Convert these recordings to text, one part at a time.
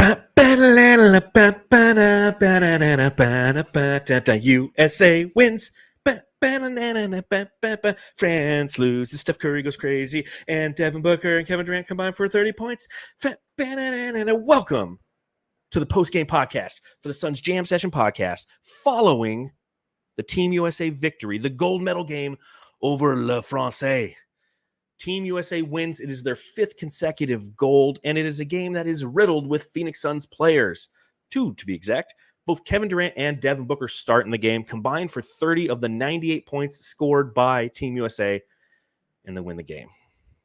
USA wins. France loses. Steph Curry goes crazy. And Devin Booker and Kevin Durant combine for 30 points. Welcome to the post-game podcast for the Suns Jam Session podcast following the Team USA victory, the gold medal game over Le Francais. Team USA wins. It is their 5th consecutive gold, and it is a game that is riddled with Phoenix Suns players. 2, to be exact. Both Kevin Durant and Devin Booker start in the game, combined for 30 of the 98 points scored by Team USA, and they win the game.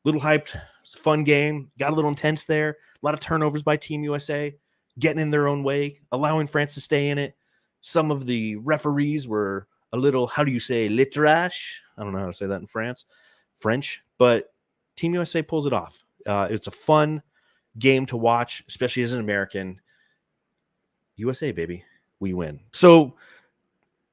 Little hyped. It's a fun game. Got a little intense there. A lot of turnovers by Team USA, getting in their own way, allowing France to stay in it. Some of the referees were a little, how do you say, litrash? I don't know how to say that in French, but Team USA pulls it off. It's a fun game to watch, especially as an American. USA, baby, we win. So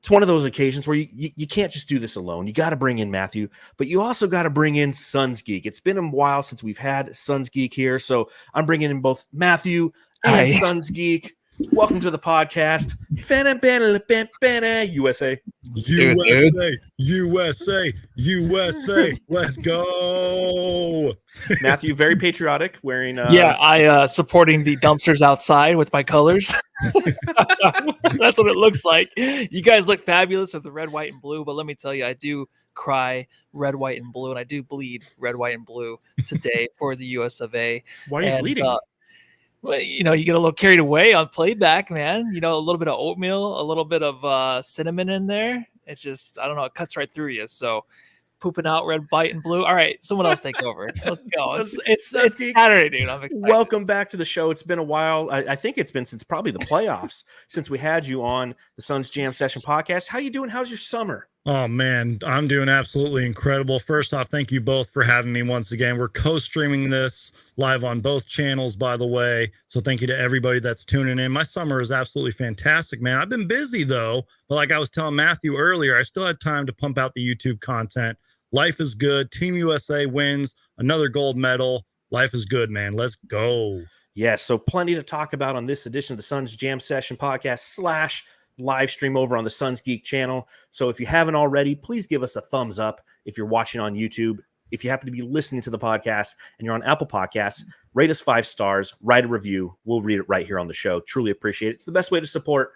it's one of those occasions where you can't just do this alone. You got to bring in Matthew, but you also got to bring in Suns Geek. It's been a while since we've had Suns Geek here, so I'm bringing in both Matthew and Suns Geek. Welcome to the podcast. USA. USA. Let's go. Matthew, very patriotic, wearing I supporting the dumpsters outside with my colors. That's what it looks like. You guys look fabulous with the red, white, and blue, but let me tell you, I do cry red, white, and blue, and I do bleed red, white, and blue today for the US of A. Why are you bleeding? Well, you get a little carried away on playback, man. A little bit of oatmeal, a little bit of cinnamon in there. It's just, I don't know, it cuts right through you. So pooping out red, white, and blue. All right, someone else take over. Let's go. It's Saturday, dude. I'm excited. Welcome back to the show. It's been a while. I think it's been since probably the playoffs since we had you on the Suns Jam Session podcast. How you doing? How's your summer? Oh, man, I'm doing absolutely incredible. First off, thank you both for having me once again. We're co-streaming this live on both channels, by the way. So thank you to everybody that's tuning in. My summer is absolutely fantastic, man. I've been busy, though. But like I was telling Matthew earlier, I still had time to pump out the YouTube content. Life is good. Team USA wins. Another gold medal. Life is good, man. Let's go. Yeah, so plenty to talk about on this edition of the Suns Jam Session podcast / live stream over on the Suns Geek channel. So if you haven't already, please give us a thumbs up if you're watching on YouTube. If you happen to be listening to the podcast and you're on Apple Podcasts, rate us 5 stars, write a review. We'll read it right here on the show. Truly appreciate it. It's the best way to support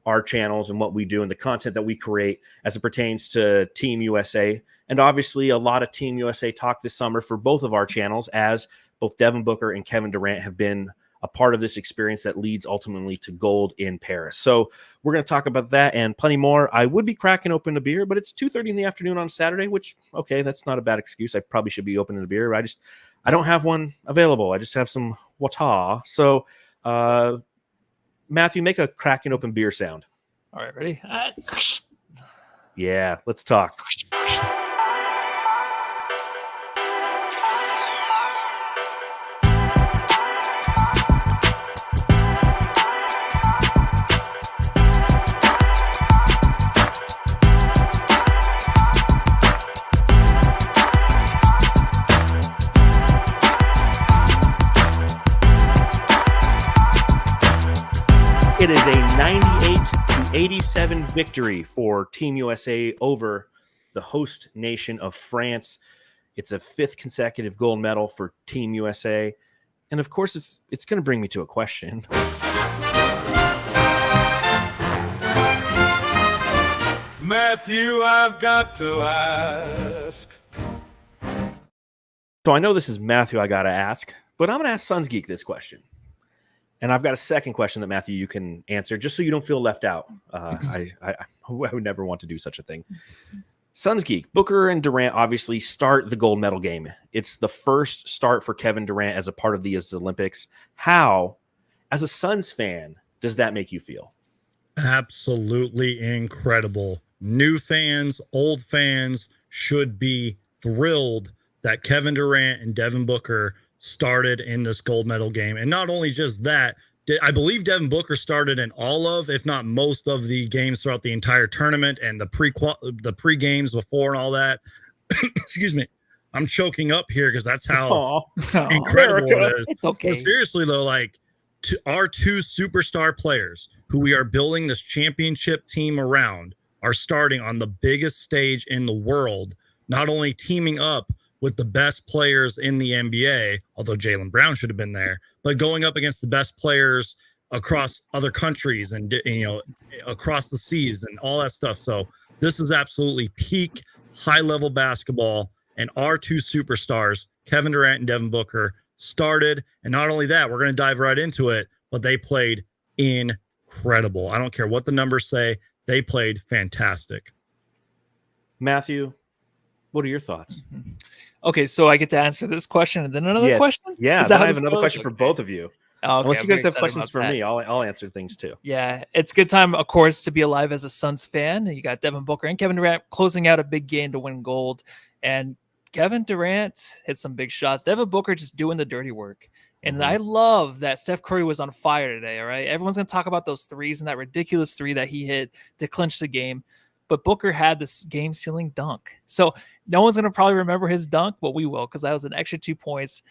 our channels and what we do and the content that we create as it pertains to Team USA. And obviously a lot of Team USA talk this summer for both of our channels, as both Devin Booker and Kevin Durant have been a part of this experience that leads ultimately to gold in Paris. So we're going to talk about that and plenty more. I would be cracking open a beer, but it's 2:30 in the afternoon on Saturday, which, okay, that's not a bad excuse. I probably should be opening a beer. I don't have one available. I just have some water. So Matthew, make a cracking open beer sound. All right, ready? Yeah, let's talk. It is a 98-87 victory for Team USA over the host nation of France. It's a 5th consecutive gold medal for Team USA. And of course, it's going to bring me to a question. Matthew, I've got to ask. So I know this is Matthew I got to ask, but I'm going to ask Suns Geek this question. And I've got a second question that, Matthew, you can answer, just so you don't feel left out. I would never want to do such a thing. Suns Geek, Booker and Durant obviously start the gold medal game. It's the first start for Kevin Durant as a part of these Olympics. How, as a Suns fan, does that make you feel? Absolutely incredible. New fans, old fans should be thrilled that Kevin Durant and Devin Booker started in this gold medal game. And not only just that, I believe Devin Booker started in all of, if not most of the games throughout the entire tournament and the pre-games before and all that. Excuse me. I'm choking up here because that's how incredible it is. It's okay. But seriously, though, like, our two superstar players who we are building this championship team around are starting on the biggest stage in the world, not only teaming up with the best players in the NBA, although Jaylen Brown should have been there, but going up against the best players across other countries and, across the seas and all that stuff. So this is absolutely peak high-level basketball, and our two superstars, Kevin Durant and Devin Booker, started. And not only that, we're going to dive right into it, but they played incredible. I don't care what the numbers say. They played fantastic. Matthew, what are your thoughts? Okay, so I get to answer this question and then another question? Yeah, Is that then how I have this another goes? question for Okay. both of you. Okay, Unless you I'm guys very have questions excited for about me, that. I'll answer things too. Yeah, it's a good time, of course, to be alive as a Suns fan. You got Devin Booker and Kevin Durant closing out a big game to win gold. And Kevin Durant hit some big shots. Devin Booker just doing the dirty work. And I love that Steph Curry was on fire today, all right? Everyone's going to talk about those threes and that ridiculous three that he hit to clinch the game. But Booker had this game-sealing dunk. So no one's going to probably remember his dunk, but we will, because that was an extra 2 points.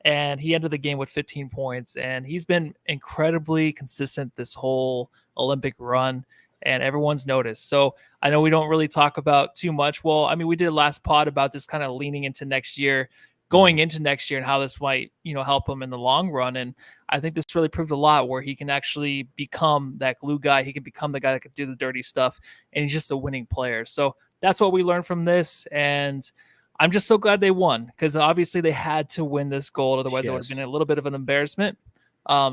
And he ended the game with 15 points. And he's been incredibly consistent this whole Olympic run, and everyone's noticed. So I know we don't really talk about too much. Well, I mean, we did a last pod about this kind of leaning into next year, going into next year, and how this might, help him in the long run. And I think this really proved a lot, where he can actually become that glue guy. He can become the guy that can do the dirty stuff, and he's just a winning player. So that's what we learned from this. And I'm just so glad they won, because obviously they had to win this gold. Otherwise, it would have been a little bit of an embarrassment.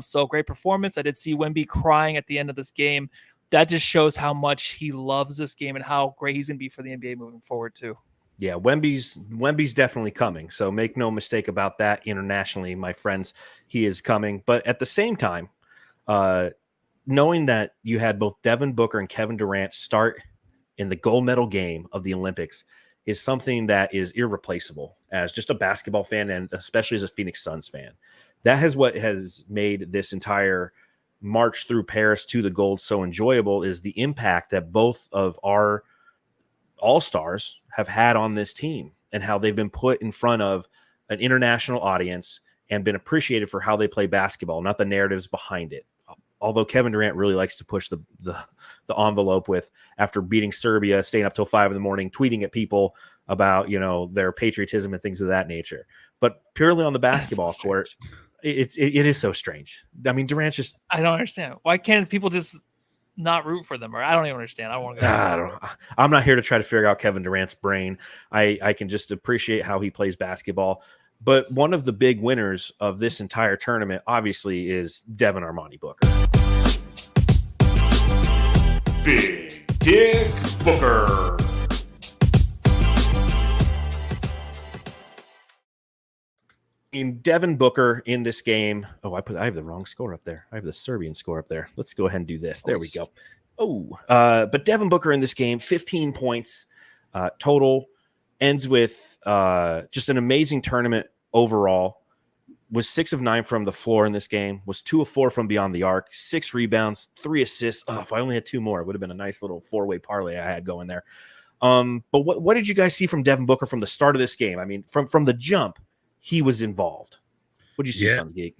So great performance. I did see Wemby crying at the end of this game. That just shows how much he loves this game and how great he's going to be for the NBA moving forward too. Yeah, Wemby's definitely coming. So make no mistake about that. Internationally, my friends, he is coming. But at the same time, knowing that you had both Devin Booker and Kevin Durant start in the gold medal game of the Olympics is something that is irreplaceable as just a basketball fan, and especially as a Phoenix Suns fan. That is what has made this entire march through Paris to the gold so enjoyable, is the impact that both of our all-stars have had on this team, and how they've been put in front of an international audience and been appreciated for how they play basketball, not the narratives behind it. Although Kevin Durant really likes to push the envelope with, after beating Serbia, staying up till 5 a.m, tweeting at people about, their patriotism and things of that nature. But purely on the basketball court, it is so strange. I mean, Durant's just, I don't understand. Why can't people just not root for them? Or I don't even understand. I'm not here to try to figure out Kevin Durant's brain. I can just appreciate how he plays basketball. But one of the big winners of this entire tournament, obviously, is Devin Armani Booker. Big Dick Booker. In Devin Booker in this game. Oh, I have the wrong score up there. I have the Serbian score up there. Let's go ahead and do this. There we go. But Devin Booker in this game, 15 points total, ends with just an amazing tournament overall. Was 6 of 9 from the floor in this game. Was 2 of 4 from beyond the arc. 6 rebounds, 3 assists. Oh, if I only had 2 more, it would have been a nice little 4-way parlay I had going there. But what did you guys see from Devin Booker from the start of this game? I mean, from the jump, he was involved. What did you see, Suns Geek?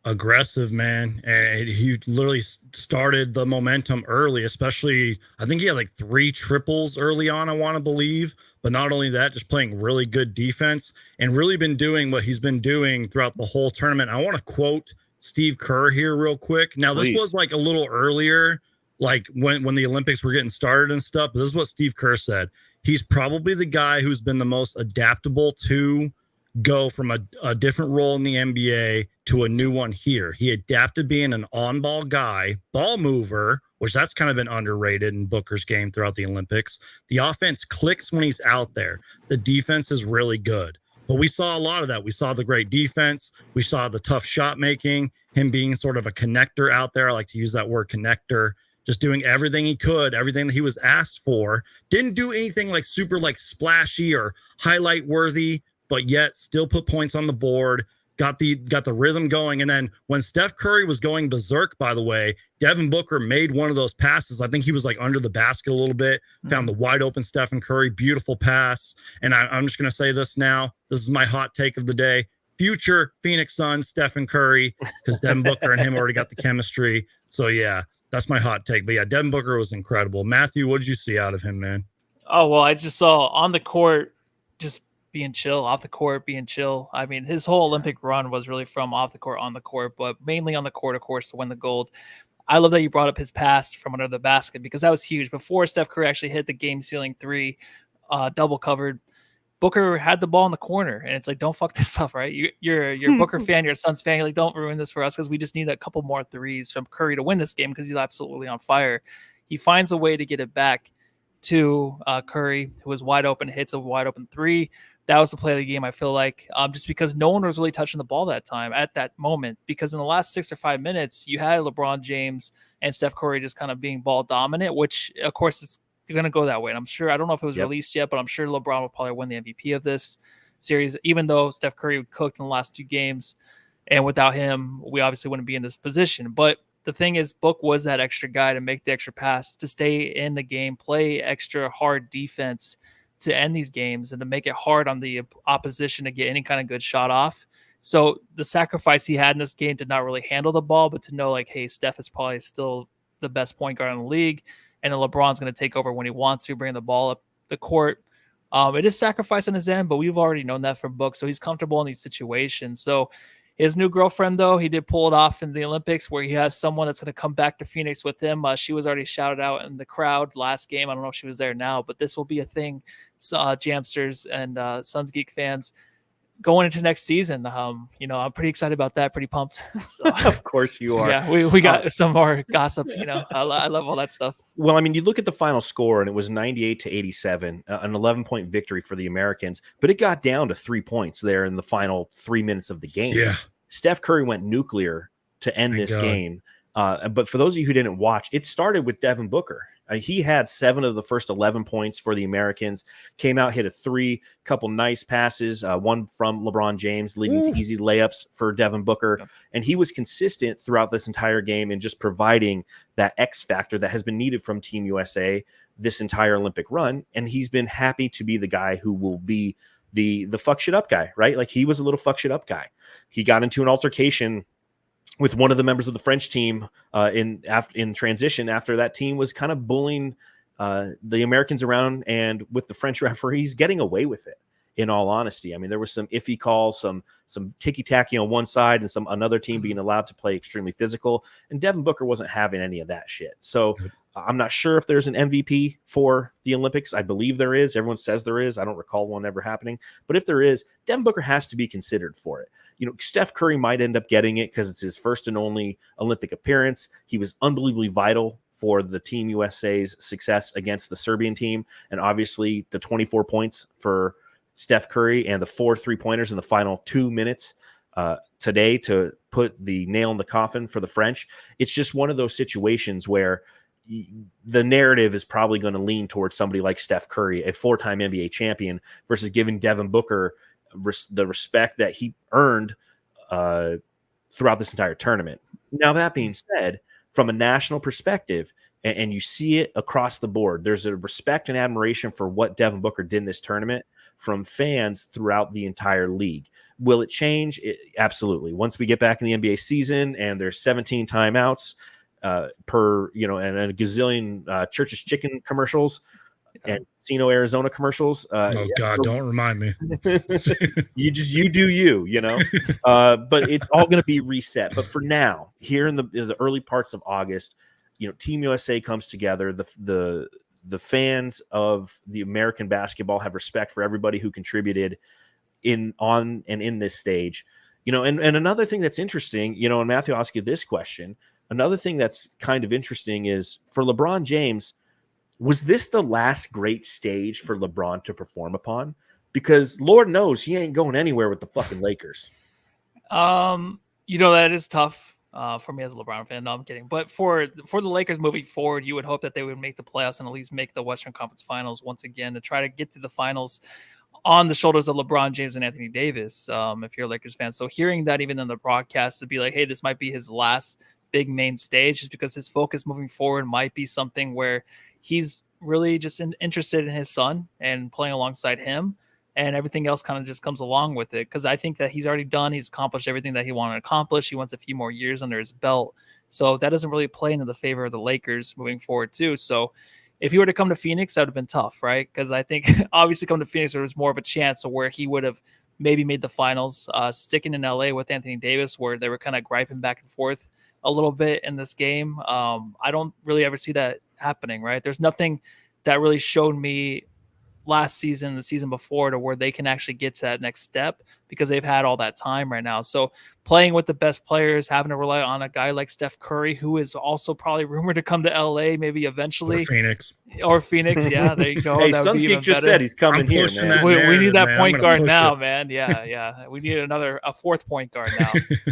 Aggressive, man. And he literally started the momentum early, especially, I think he had like 3 triples early on, I want to believe. But not only that, just playing really good defense and really been doing what he's been doing throughout the whole tournament. I want to quote Steve Kerr here real quick. Now, this was like a little earlier, like when the Olympics were getting started and stuff. But this is what Steve Kerr said. He's probably the guy who's been the most adaptable to go from a different role in the NBA to a new one here. He adapted being an on-ball guy, ball mover, which that's kind of been underrated in Booker's game throughout the Olympics. The offense clicks when he's out there. The defense is really good. But we saw a lot of that. We saw the great defense. We saw the tough shot making, him being sort of a connector out there. I like to use that word, connector. Just doing everything he could, everything that he was asked for. Didn't do anything like super like splashy or highlight worthy, but yet still put points on the board, got the rhythm going. And then when Steph Curry was going berserk, by the way, Devin Booker made one of those passes. I think he was like under the basket a little bit, found the wide open Stephen Curry, beautiful pass. And I'm just going to say this now. This is my hot take of the day. future Phoenix Suns, Stephen Curry, because Devin Booker and him already got the chemistry. So yeah, that's my hot take. But yeah, Devin Booker was incredible. Matthew, what did you see out of him, man? Oh, well, I just saw on the court just being chill, off the court being chill. I mean, his whole Olympic run was really from off the court, on the court, but mainly on the court, of course, to win the gold. I love that you brought up his pass from under the basket, because that was huge. Before Steph Curry actually hit the game-sealing three, double covered, Booker had the ball in the corner, and it's like, don't fuck this up, right? You're a Booker fan, you're a Suns fan. You're like, don't ruin this for us, because we just need a couple more threes from Curry to win this game, because he's absolutely on fire. He finds a way to get it back to Curry, who was wide open, hits a wide open three. That was the play of the game, I feel like, just because no one was really touching the ball that time at that moment, because in the last 6 or 5 minutes, you had LeBron James and Steph Curry just kind of being ball dominant, which, of course, is going to go that way. And I'm sure, I don't know if it was released yet, but I'm sure LeBron will probably win the MVP of this series, even though Steph Curry cooked in the last 2 games. And without him, we obviously wouldn't be in this position. But the thing is, Book was that extra guy to make the extra pass, to stay in the game, play extra hard defense to end these games, and to make it hard on the opposition to get any kind of good shot off. So the sacrifice he had in this game did not really handle the ball, but to know, like, hey, Steph is probably still the best point guard in the league, and then LeBron's going to take over when he wants to, bring the ball up the court. It is sacrifice on his end, but we've already known that from Book, so he's comfortable in these situations. So his new girlfriend, though, he did pull it off in the Olympics, where he has someone that's going to come back to Phoenix with him. She was already shouted out in the crowd last game. I don't know if she was there now, but this will be a thing, Jamsters and Suns Geek fans, going into next season. I'm pretty excited about that, pretty pumped. So, Of course you are. Yeah, we got some more gossip. I love all that stuff. Well, I mean, you look at the final score, and it was 98-87, an 11-point victory for the Americans, but it got down to 3 points there in the final 3 minutes of the game. Yeah. Steph Curry went nuclear to end this game. But for those of you who didn't watch, it started with Devin Booker. He had 7 of the first 11 points for the Americans, came out, hit a 3, couple nice passes, one from LeBron James, leading to easy layups for Devin Booker. Yep. And he was consistent throughout this entire game and just providing that X factor that has been needed from Team USA this entire Olympic run. And he's been happy to be the guy who will be the fuck shit up guy, right? Like, he was a little fuck shit up guy. He got into an altercation with one of the members of the French team in transition after that team was kind of bullying the Americans around, and with the French referees getting away with it. In all honesty, I mean, there was some iffy calls, some ticky-tacky on one side, and another team being allowed to play extremely physical, and Devin Booker wasn't having any of that shit. So I'm not sure if there's an MVP for the Olympics. I believe there is. Everyone says there is. I don't recall one ever happening. But if there is, Devin Booker has to be considered for it. Steph Curry might end up getting it because it's his first and only Olympic appearance. He was unbelievably vital for the Team USA's success against the Serbian team. And obviously the 24 points for Steph Curry and the 4 3-pointers in the final 2 minutes today to put the nail in the coffin for the French. It's just one of those situations where the narrative is probably going to lean towards somebody like Steph Curry, a 4-time NBA champion, versus giving Devin Booker the respect that he earned throughout this entire tournament. Now, that being said, from a national perspective, and you see it across the board, there's a respect and admiration for what Devin Booker did in this tournament from fans throughout the entire league. Will it change? Absolutely. Once we get back in the NBA season and there's 17 timeouts per, and a gazillion Church's Chicken commercials and Casino Arizona commercials. God, don't remind me. you do you. But it's all going to be reset. But for now, here in the early parts of August, Team USA comes together. The fans of the American basketball have respect for everybody who contributed in this stage. And another thing that's interesting, and Matthew, I'll ask you this question. Another thing that's kind of interesting is for LeBron James, was this the last great stage for LeBron to perform upon? Because Lord knows he ain't going anywhere with the fucking Lakers. That is tough for me as a LeBron fan. No, I'm kidding. But for the Lakers moving forward, you would hope that they would make the playoffs and at least make the Western Conference Finals once again, to try to get to the finals on the shoulders of LeBron James and Anthony Davis, if you're a Lakers fan. So hearing that even in the broadcast, to be like, hey, this might be his last big main stage, just because his focus moving forward might be something where he's really just interested in his son and playing alongside him. and everything else kind of just comes along with it. Because I think that he's already done. He's accomplished everything that he wanted to accomplish. He wants a few more years under his belt. So that doesn't really play into the favor of the Lakers moving forward too. So if he were to come to Phoenix, that would have been tough, right? Because I think obviously come to Phoenix, there was more of a chance of where he would have maybe made the finals. Sticking in LA with Anthony Davis, where they were kind of griping back and forth a little bit in this game. I don't really ever see that happening, right? There's nothing that really showed me last season, the season before, to where they can actually get to that next step because they've had all that time right now. So playing with the best players, having to rely on a guy like Steph Curry, who is also probably rumored to come to LA maybe eventually. Or Phoenix. Yeah, there you go. Hey, That would be Suns even Geek just better. said he's coming here, man. We need that point guard now, it. man. Yeah. We need a fourth point guard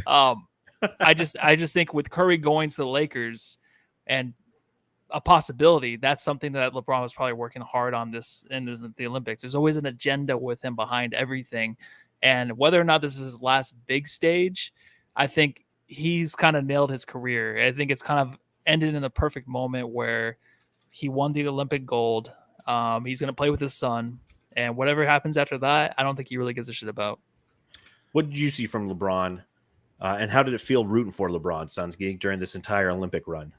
now. I just think with Curry going to the Lakers and a possibility, that's something that LeBron was probably working hard on in the Olympics. There's always an agenda with him behind everything. And whether or not this is his last big stage, I think he's kind of nailed his career. I think it's kind of ended in the perfect moment where he won the Olympic gold. He's going to play with his son. And whatever happens after that, I don't think he really gives a shit about. What did you see from LeBron? And how did it feel rooting for LeBron, Suns Geek, during this entire Olympic run?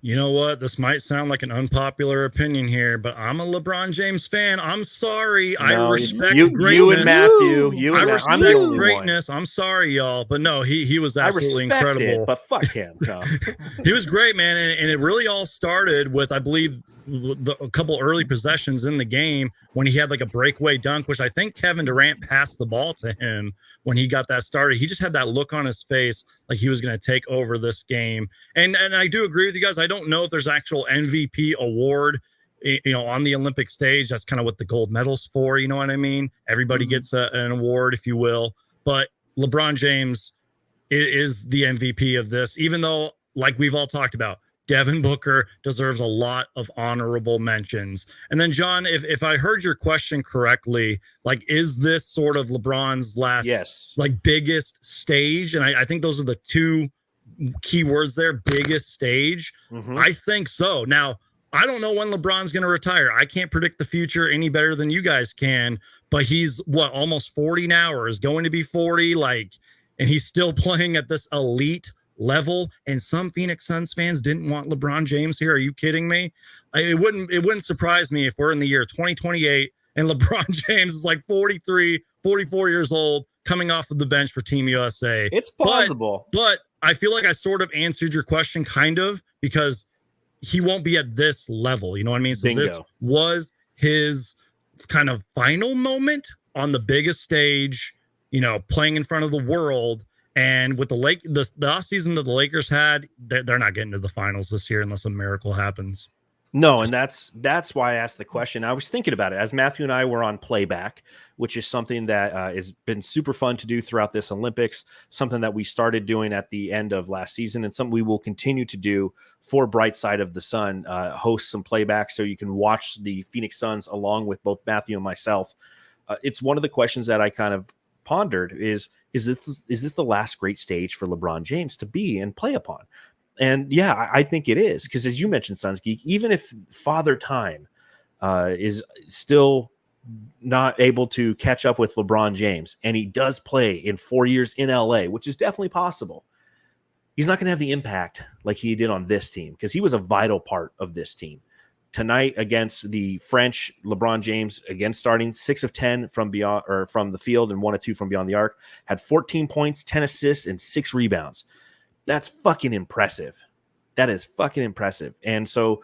You know what? This might sound like an unpopular opinion here, but I'm a LeBron James fan. I'm sorry. I respect greatness. You and Matthew. I respect greatness. I'm sorry, y'all. But no, he was absolutely incredible. But fuck him. No. He was great, man. And it really all started with, I believe, a couple early possessions in the game when he had like a breakaway dunk, which I think Kevin Durant passed the ball to him when he got that started. He just had that look on his face like he was going to take over this game. And I do agree with you guys. I don't know if there's actual MVP award, on the Olympic stage. That's kind of what the gold medal's for. You know what I mean? Everybody gets an award, if you will. But LeBron James is the MVP of this, even though, like we've all talked about, Devin Booker deserves a lot of honorable mentions. And then, John, if I heard your question correctly, like, is this sort of LeBron's last, biggest stage? And I think those are the two key words there, biggest stage. I think so. Now, I don't know when LeBron's going to retire. I can't predict the future any better than you guys can, but he's almost 40 now, or is going to be 40, and he's still playing at this elite level. And some Phoenix Suns fans didn't want LeBron James here. Are you kidding me? It wouldn't surprise me if we're in the year 2028 and LeBron James is like 43, 44 years old, coming off of the bench for Team USA. It's plausible. But I feel like I sort of answered your question, kind of, because he won't be at this level. You know what I mean? So this was his kind of final moment on the biggest stage, playing in front of the world. And with the offseason that the Lakers had, they're not getting to the finals this year unless a miracle happens. No, and that's why I asked the question. I was thinking about it as Matthew and I were on playback, which is something that has been super fun to do throughout this Olympics, something that we started doing at the end of last season, and something we will continue to do for Bright Side of the Sun, host some playback so you can watch the Phoenix Suns along with both Matthew and myself. It's one of the questions that I kind of pondered is this the last great stage for LeBron James to be and play upon? And yeah, I think it is, because as you mentioned, Suns Geek, even if Father Time is still not able to catch up with LeBron James, and he does play in 4 years in LA, which is definitely possible, he's not going to have the impact like he did on this team, because he was a vital part of this team. Tonight against the French, LeBron James, again starting 6 of 10 from beyond, or from the field, and 1 of 2 from beyond the arc, had 14 points, 10 assists, and 6 rebounds. That's fucking impressive. That is fucking impressive. And so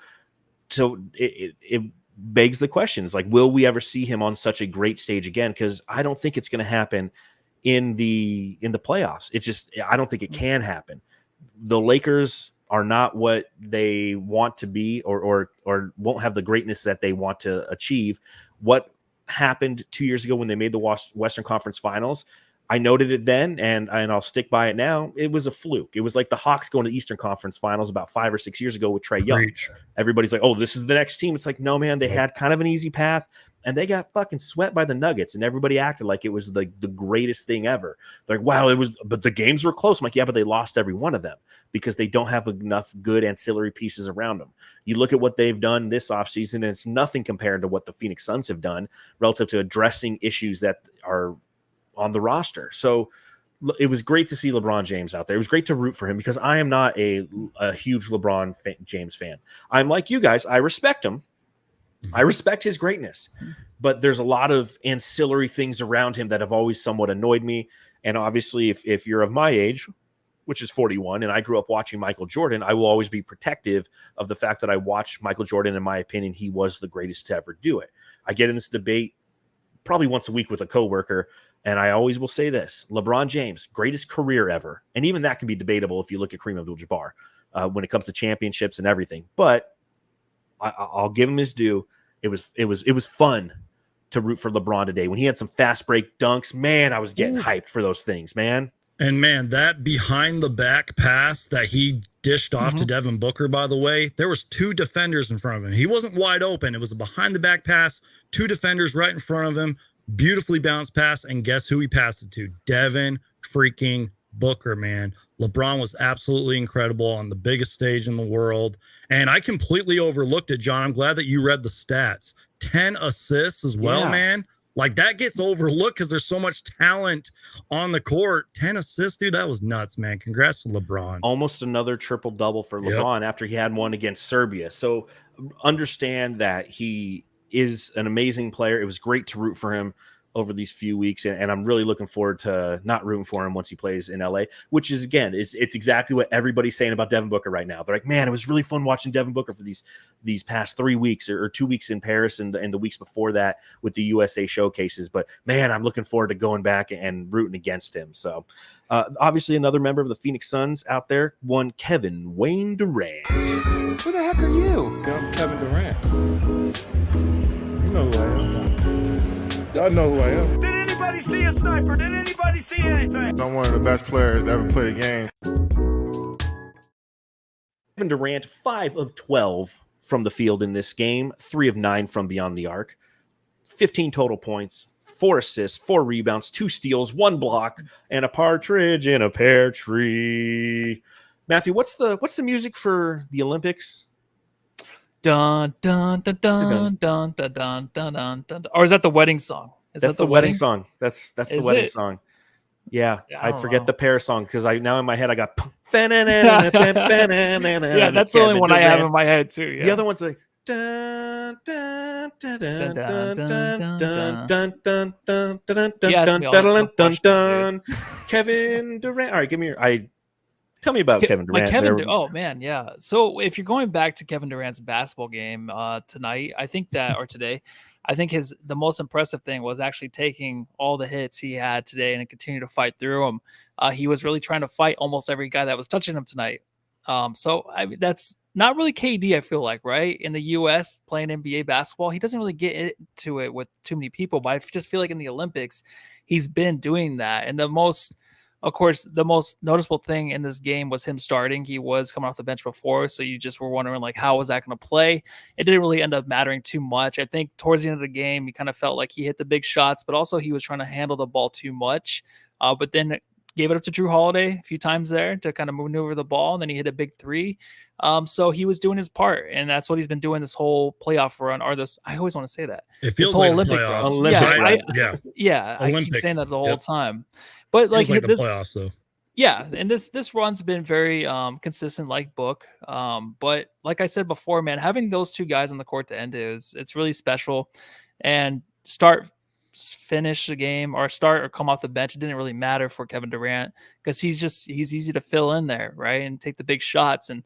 it begs the question, is like, will we ever see him on such a great stage again? Because I don't think it's going to happen in the playoffs. It's just, I don't think it can happen. The Lakers are not what they want to be, or won't have the greatness that they want to achieve. What happened 2 years ago when they made the Western Conference Finals, I noted it then, and I'll stick by it now. It was a fluke. It was like the Hawks going to the Eastern Conference Finals about 5 or 6 years ago with Trae Young. Everybody's like, oh, this is the next team. It's like, no, man, they had kind of an easy path, and they got fucking swept by the Nuggets, and everybody acted like it was the greatest thing ever. They're like, wow, it was, but the games were close. I'm like, yeah, but they lost every one of them because they don't have enough good ancillary pieces around them. You look at what they've done this offseason, and it's nothing compared to what the Phoenix Suns have done relative to addressing issues that are on the roster. So it was great to see LeBron James out there. It was great to root for him because I am not a huge LeBron James fan. I'm like you guys. I respect him. I respect his greatness, but there's a lot of ancillary things around him that have always somewhat annoyed me. And obviously, if you're of my age, which is 41, and I grew up watching Michael Jordan, I will always be protective of the fact that I watched Michael Jordan. In my opinion, he was the greatest to ever do it. I get in this debate probably once a week with a coworker, and I always will say this: LeBron James, greatest career ever. And even that can be debatable if you look at Kareem Abdul-Jabbar when it comes to championships and everything. But I'll give him his due. It was fun to root for LeBron today. When he had some fast break dunks, man, I was getting hyped for those things, man. And man, that behind the back pass that he dished off to Devin Booker, by the way, there was 2 defenders in front of him. He wasn't wide open. It was a behind the back pass, 2 defenders right in front of him, beautifully bounced pass. And guess who he passed it to? Devin freaking Booker, man. LeBron was absolutely incredible on the biggest stage in the world. And I completely overlooked it, John. I'm glad that you read the stats. 10 assists as well, man. Like, that gets overlooked because there's so much talent on the court. 10 assists, dude, that was nuts, man. Congrats to LeBron. Almost another triple-double for LeBron after he had one against Serbia. So understand that he is an amazing player. It was great to root for him over these few weeks, and I'm really looking forward to not rooting for him once he plays in LA, which is, again, it's exactly what everybody's saying about Devin Booker right now. They're like, man, it was really fun watching Devin Booker for these past 3 weeks or 2 weeks in Paris and the weeks before that with the USA showcases. But man, I'm looking forward to going back and rooting against him. So obviously another member of the Phoenix Suns out there, one Kevin Wayne Durant. Who the heck are you? I'm Kevin Durant. You know who I am. Y'all know who I am. Did anybody see a sniper? Did anybody see anything? I'm one of the best players to ever play the game. Kevin Durant, 5 of 12 from the field in this game, 3 of 9 from beyond the arc, 15 total points, 4 assists, 4 rebounds, 2 steals, 1 block, and a partridge in a pear tree. Matthew, what's the music for the Olympics? Dun dun dun dun dun dun dun dun dun dun. Or is that the wedding song? That's the wedding song. That's the wedding song. Yeah, I forget the pair song because I now in my head I got. Yeah, that's the only one I have in my head too. Yeah. The other one's like. Dun, dun, dun, dun, dun, dun, dun, dun, dun, dun, dun, dun, dun. Kevin Durant. All right, give me your. Tell me about Kevin Durant. Oh man, yeah. So if you're going back to Kevin Durant's basketball game tonight, I think that or today, I think the most impressive thing was actually taking all the hits he had today and continue to fight through them. He was really trying to fight almost every guy that was touching him tonight. So I mean, that's not really KD, I feel like, right? In the US playing NBA basketball, he doesn't really get into it with too many people, but I just feel like in the Olympics, he's been doing that. And of course, the most noticeable thing in this game was him starting. He was coming off the bench before, so you just were wondering, like, how was that going to play? It didn't really end up mattering too much. I think towards the end of the game, he kind of felt like he hit the big shots, but also he was trying to handle the ball too much. But then gave it up to Drew Holiday a few times there to kind of maneuver the ball, and then he hit a big 3. So he was doing his part, and that's what he's been doing this whole playoff run, or this. I always want to say that. It feels like Olympic run. Yeah, I keep saying that the whole time. But like the playoffs, though. Yeah, and this run's been very consistent, like Book. But like I said before, man, having those 2 guys on the court to end it's really special. And finish the game or start or come off the bench, it didn't really matter for Kevin Durant because he's easy to fill in there, right, and take the big shots. And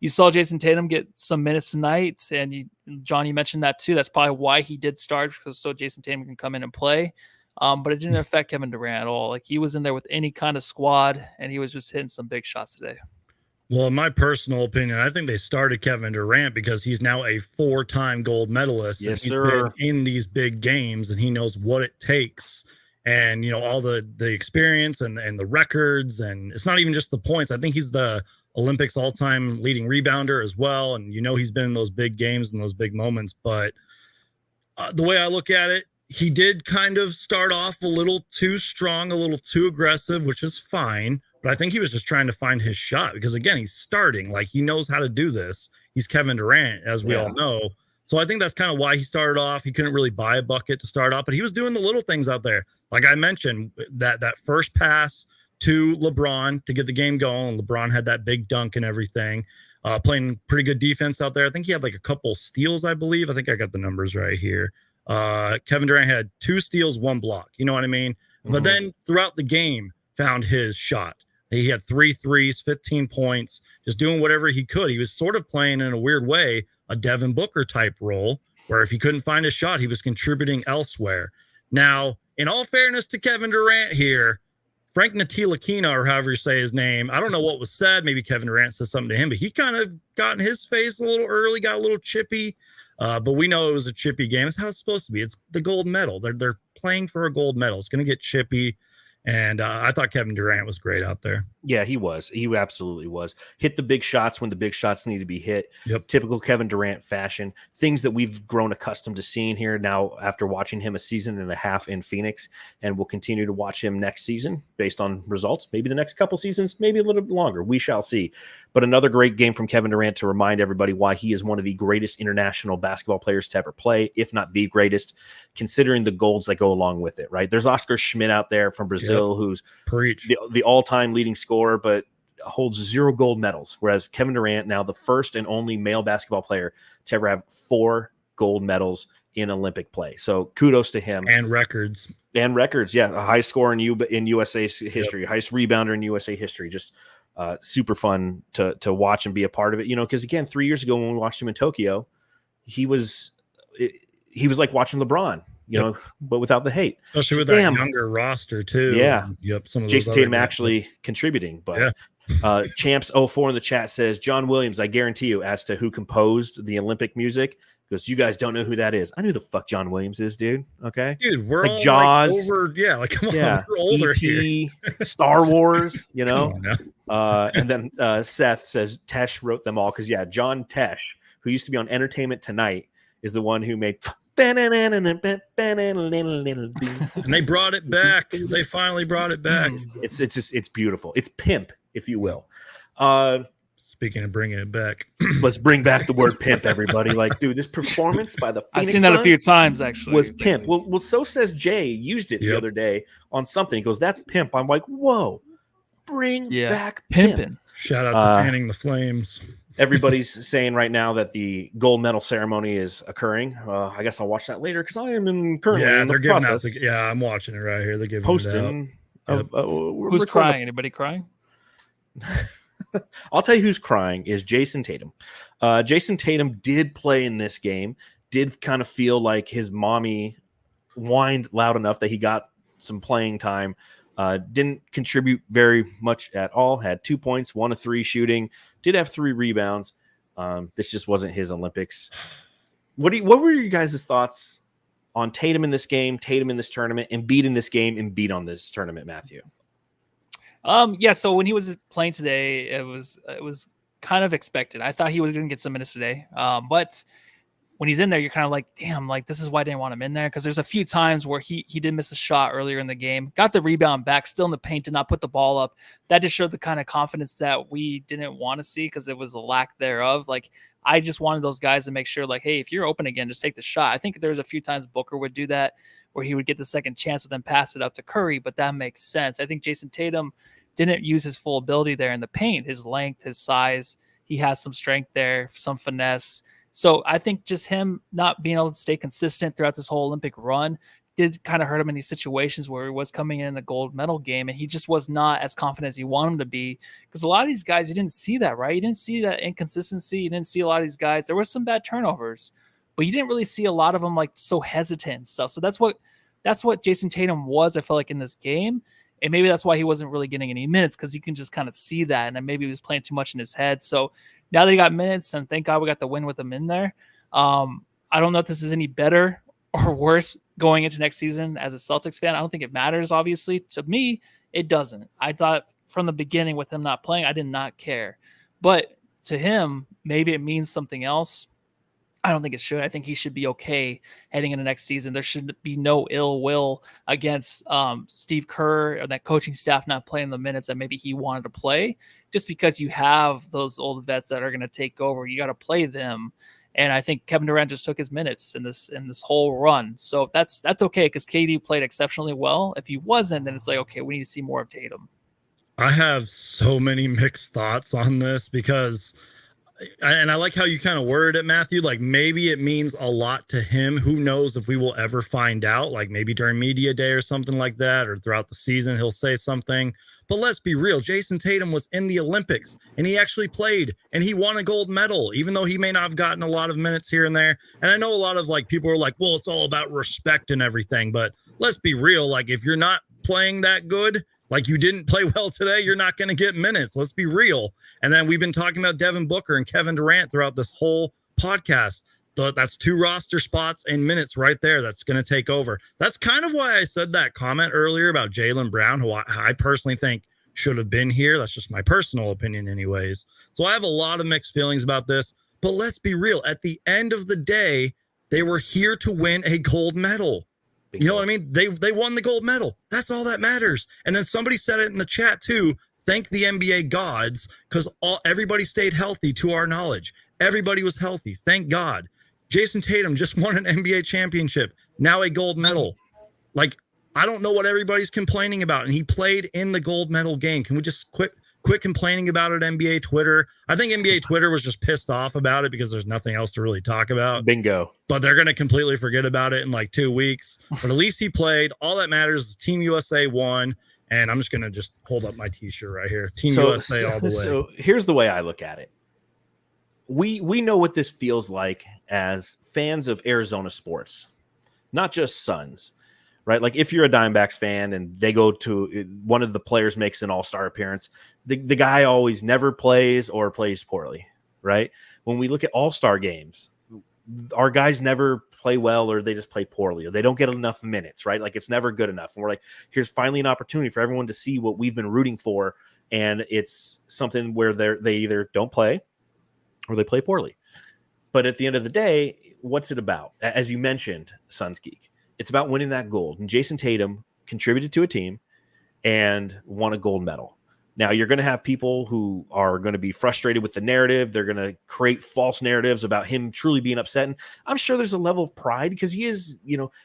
you saw Jason Tatum get some minutes tonight, and John, you mentioned that too. That's probably why he did start, so Jason Tatum can come in and play. But it didn't affect Kevin Durant at all. Like, he was in there with any kind of squad, and he was just hitting some big shots today. Well, in my personal opinion, I think they started Kevin Durant because he's now a 4-time gold medalist. Yes, and he's sir. been in these big games, and he knows what it takes and all the experience and the records, and it's not even just the points. I think he's the Olympics all-time leading rebounder as well, and he's been in those big games and those big moments. But the way I look at it, he did kind of start off a little too strong, a little too aggressive, which is fine. But I think he was just trying to find his shot because, again, he's starting. Like, he knows how to do this. He's Kevin Durant, as we all know. So I think that's kind of why he started off. He couldn't really buy a bucket to start off, but he was doing the little things out there. Like I mentioned, that first pass to LeBron to get the game going. LeBron had that big dunk and everything. Playing pretty good defense out there. I think he had like a couple steals, I believe. I think I got the numbers right here. Kevin Durant had 2 steals, 1 block. You know what I mean? Mm-hmm. But then throughout the game, found his shot. He had 3 threes, 15 points, just doing whatever he could. He was sort of playing in a weird way, a Devin Booker type role, where if he couldn't find a shot, he was contributing elsewhere. Now, in all fairness to Kevin Durant here, Frank Ntilikina, or however you say his name, I don't know what was said. Maybe Kevin Durant said something to him, but he kind of got in his face a little early, got a little chippy. But we know it was a chippy game. It's how it's supposed to be. It's the gold medal. They're playing for a gold medal. It's going to get chippy. And I thought Kevin Durant was great out there. Yeah, he was. He absolutely was. Hit the big shots when the big shots need to be hit. Yep. Typical Kevin Durant fashion. Things that we've grown accustomed to seeing here now after watching him a season and a half in Phoenix, and we'll continue to watch him next season based on results. Maybe the next couple seasons, maybe a little bit longer. We shall see. But another great game from Kevin Durant to remind everybody why he is one of the greatest international basketball players to ever play, if not the greatest, considering the golds that go along with it, right? There's Oscar Schmidt out there from Brazil, who's the all-time leading scorer, but holds 0 gold medals, whereas Kevin Durant, now the first and only male basketball player to ever have 4 gold medals in Olympic play. So kudos to him. And records. Yeah. A high score in USA history, highest rebounder in USA history. Just super fun to watch and be a part of it, because again, 3 years ago when we watched him in Tokyo, he was like watching LeBron, but without the hate. Especially with that younger roster too. Yeah. Yep. Some of Jason Tatum actually contributing, but Champs 04 in the chat says, John Williams, I guarantee you, as to who composed the Olympic music, because you guys don't know who that is. I knew who the fuck John Williams is, dude. Okay. Dude, we're like all Jaws. Like over, come on, we're older E.T., Star Wars, and then Seth says Tesh wrote them all because John Tesh, who used to be on Entertainment Tonight, is the one who made and they brought it back. They finally brought it back. It's beautiful. It's pimp, if you will. Speaking of bringing it back, let's bring back the word pimp, everybody. Like, dude, this performance by the Phoenix I've seen that a few times actually. Was pimp. Well, so says Jay. Used it the other day on something. He goes, "That's pimp." I'm like, whoa, bring back pimping. Shout out to Fanning the Flames. Everybody's saying right now that the gold medal ceremony is occurring. I guess I'll watch that later because I am currently in the process. I'm watching it right here. They're giving posting. Who's crying? Anybody crying? I'll tell you who's crying is Jason Tatum. Jason Tatum did play in this game. Did kind of feel like his mommy whined loud enough that he got some playing time. Didn't contribute very much at all. Had 2 points, 1 of 3 shooting. Did have 3 rebounds. This just wasn't his Olympics. What were your guys' thoughts on Tatum in this game, Tatum in this tournament, Embiid in this game, Embiid on this tournament, Matthew? So when he was playing today, it was kind of expected. I thought he was going to get some minutes today. But when he's in there, you're kind of like, damn, like this is why I didn't want him in there. Because there's a few times where he did miss a shot earlier in the game, got the rebound back, still in the paint, did not put the ball up. That just showed the kind of confidence that we didn't want to see because it was a lack thereof. Like I just wanted those guys to make sure, like, hey, if you're open again, just take the shot. I think there's a few times Booker would do that where he would get the second chance and then pass it up to Curry, but that makes sense. I think Jason Tatum didn't use his full ability there in the paint, his length, his size. He has some strength there, some finesse. So I think just him not being able to stay consistent throughout this whole Olympic run did kind of hurt him in these situations where he was coming in the gold medal game and he just was not as confident as you want him to be. Because a lot of these guys, you didn't see that, right? You didn't see that inconsistency. You didn't see a lot of these guys. There were some bad turnovers, but you didn't really see a lot of them like so hesitant and stuff. So that's what Jason Tatum was, I felt like, in this game. And maybe that's why he wasn't really getting any minutes, because you can just kind of see that. And then maybe he was playing too much in his head. So now that he got minutes, and thank God we got the win with him in there. I don't know if this is any better or worse going into next season as a Celtics fan. I don't think it matters, obviously. To me, it doesn't. I thought from the beginning with him not playing, I did not care. But to him, maybe it means something else. I don't think it should. I think he should be okay heading into next season. There should be no ill will against Steve Kerr or that coaching staff not playing the minutes that maybe he wanted to play. Just because you have those old vets that are going to take over, you got to play them. And I think Kevin Durant just took his minutes in this whole run. So that's okay because KD played exceptionally well. If he wasn't, then it's like, okay, we need to see more of Tatum. I have so many mixed thoughts on this because, and I like how you kind of worded it, Matthew, like maybe it means a lot to him. Who knows if we will ever find out, like maybe during media day or something like that, or throughout the season, he'll say something. But let's be real. Jason Tatum was in the Olympics and he actually played and he won a gold medal, even though he may not have gotten a lot of minutes here and there. And I know a lot of like people are like, well, it's all about respect and everything. But let's be real. Like if you're not playing that good, like you didn't play well today, you're not going to get minutes. Let's be real. And then we've been talking about Devin Booker and Kevin Durant throughout this whole podcast. That's 2 roster spots and minutes right there. That's going to take over. That's kind of why I said that comment earlier about Jaylen Brown, who I personally think should have been here. That's just my personal opinion anyways. So I have a lot of mixed feelings about this, but let's be real. At the end of the day, they were here to win a gold medal. You know what I mean? They won the gold medal. That's all that matters. And then somebody said it in the chat too. Thank the NBA gods because everybody stayed healthy to our knowledge. Everybody was healthy. Thank God. Jason Tatum just won an NBA championship. Now a gold medal. Like, I don't know what everybody's complaining about. And he played in the gold medal game. Can we just quit complaining about it, NBA Twitter? I think NBA Twitter was just pissed off about it because there's nothing else to really talk about. Bingo. But they're going to completely forget about it in like 2 weeks. But at least he played. All that matters is Team USA won. And I'm just going to just hold up my T-shirt right here. Team USA all the way. So here's the way I look at it. We know what this feels like as fans of Arizona sports, not just Suns. Right? Like if you're a Diamondbacks fan and they go to one of the players makes an all-star appearance, the guy always never plays or plays poorly, right? When we look at all-star games, our guys never play well or they just play poorly or they don't get enough minutes, right? Like it's never good enough. And we're like, here's finally an opportunity for everyone to see what we've been rooting for. And it's something where they either don't play or they play poorly. But at the end of the day, what's it about? As you mentioned, Suns Geek, it's about winning that gold. And Jason Tatum contributed to a team and won a gold medal. Now, you're going to have people who are going to be frustrated with the narrative. They're going to create false narratives about him truly being upset. And I'm sure there's a level of pride because he is,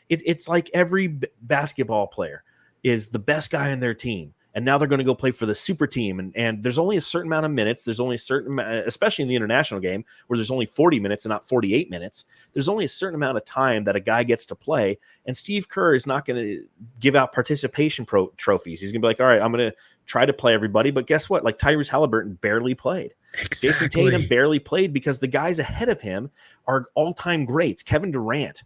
it's like every basketball player is the best guy on their team. And now they're going to go play for the super team. And there's only a certain amount of minutes. There's only a certain amount, especially in the international game where there's only 40 minutes and not 48 minutes. There's only a certain amount of time that a guy gets to play. And Steve Kerr is not going to give out participation trophies. He's going to be like, all right, I'm going to try to play everybody. But guess what? Like Tyrese Halliburton barely played. Exactly. Jason Tatum barely played because the guys ahead of him are all-time greats. Kevin Durant,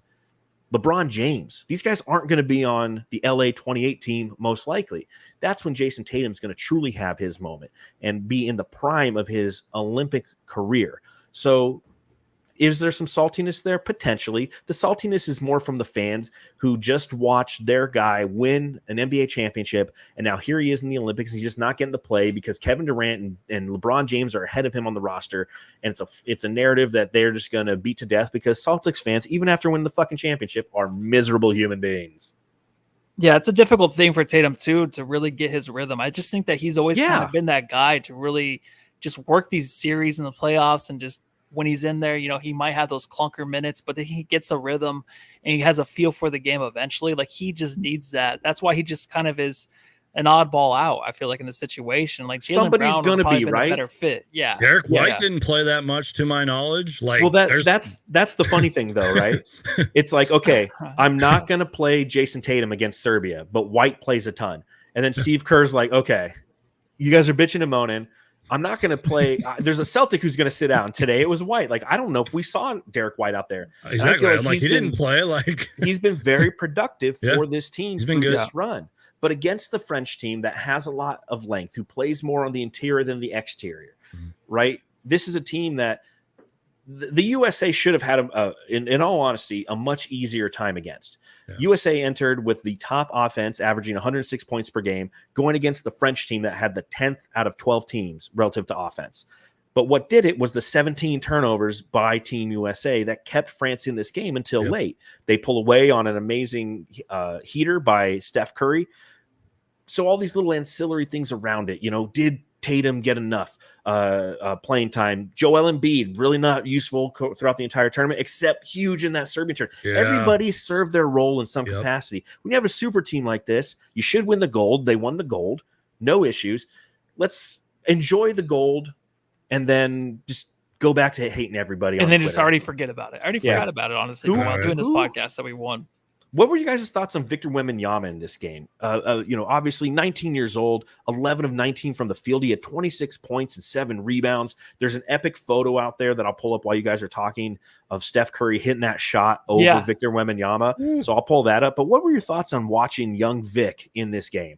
LeBron James. These guys aren't going to be on the LA 28 team most likely. That's when Jason Tatum's going to truly have his moment and be in the prime of his Olympic career. So is there some saltiness there? Potentially. The saltiness is more from the fans who just watched their guy win an NBA championship, and now here he is in the Olympics. He's just not getting the play because Kevin Durant and LeBron James are ahead of him on the roster, and it's a narrative that they're just going to beat to death because Celtics fans, even after winning the fucking championship, are miserable human beings. Yeah, it's a difficult thing for Tatum, too, to really get his rhythm. I just think that he's always kind of been that guy to really just work these series in the playoffs and just when he's in there, he might have those clunker minutes, but then he gets a rhythm and he has a feel for the game eventually. Like he just needs that. That's why he just kind of is an oddball out. I feel like in the situation, like somebody's going to be right. A better fit. Yeah. Derek White didn't play that much to my knowledge. Like, well, that's the funny thing though, right? It's like, okay, I'm not going to play Jason Tatum against Serbia, but White plays a ton. And then Steve Kerr's like, okay, you guys are bitching and moaning. I'm not going to play. There's a Celtic who's going to sit down. Today it was White. Like, I don't know if we saw Derek White out there. Exactly. I'm like, he didn't play. Like, he's been very productive for this team through this run. But against the French team that has a lot of length, who plays more on the interior than the exterior, right? This is a team that the USA should have had, in all honesty, a much easier time against. Yeah. USA entered with the top offense, averaging 106 points per game, going against the French team that had the 10th out of 12 teams relative to offense. But what did it was the 17 turnovers by Team USA that kept France in this game until late. They pull away on an amazing heater by Steph Curry. So all these little ancillary things around it, did Tatum get enough playing time? Joel Embiid, really not useful throughout the entire tournament, except huge in that Serbian tournament. Yeah. Everybody served their role in some capacity. When you have a super team like this, you should win the gold. They won the gold. No issues. Let's enjoy the gold and then just go back to hating everybody. And on then Twitter. just already forget about it. I already forgot about it, honestly, while doing this podcast that we won. What were you guys' thoughts on Victor Wembanyama in this game? Obviously 19 years old, 11 of 19 from the field. He had 26 points and 7 rebounds. There's an epic photo out there that I'll pull up while you guys are talking of Steph Curry hitting that shot over Victor Wembanyama. So I'll pull that up. But what were your thoughts on watching young Vic in this game?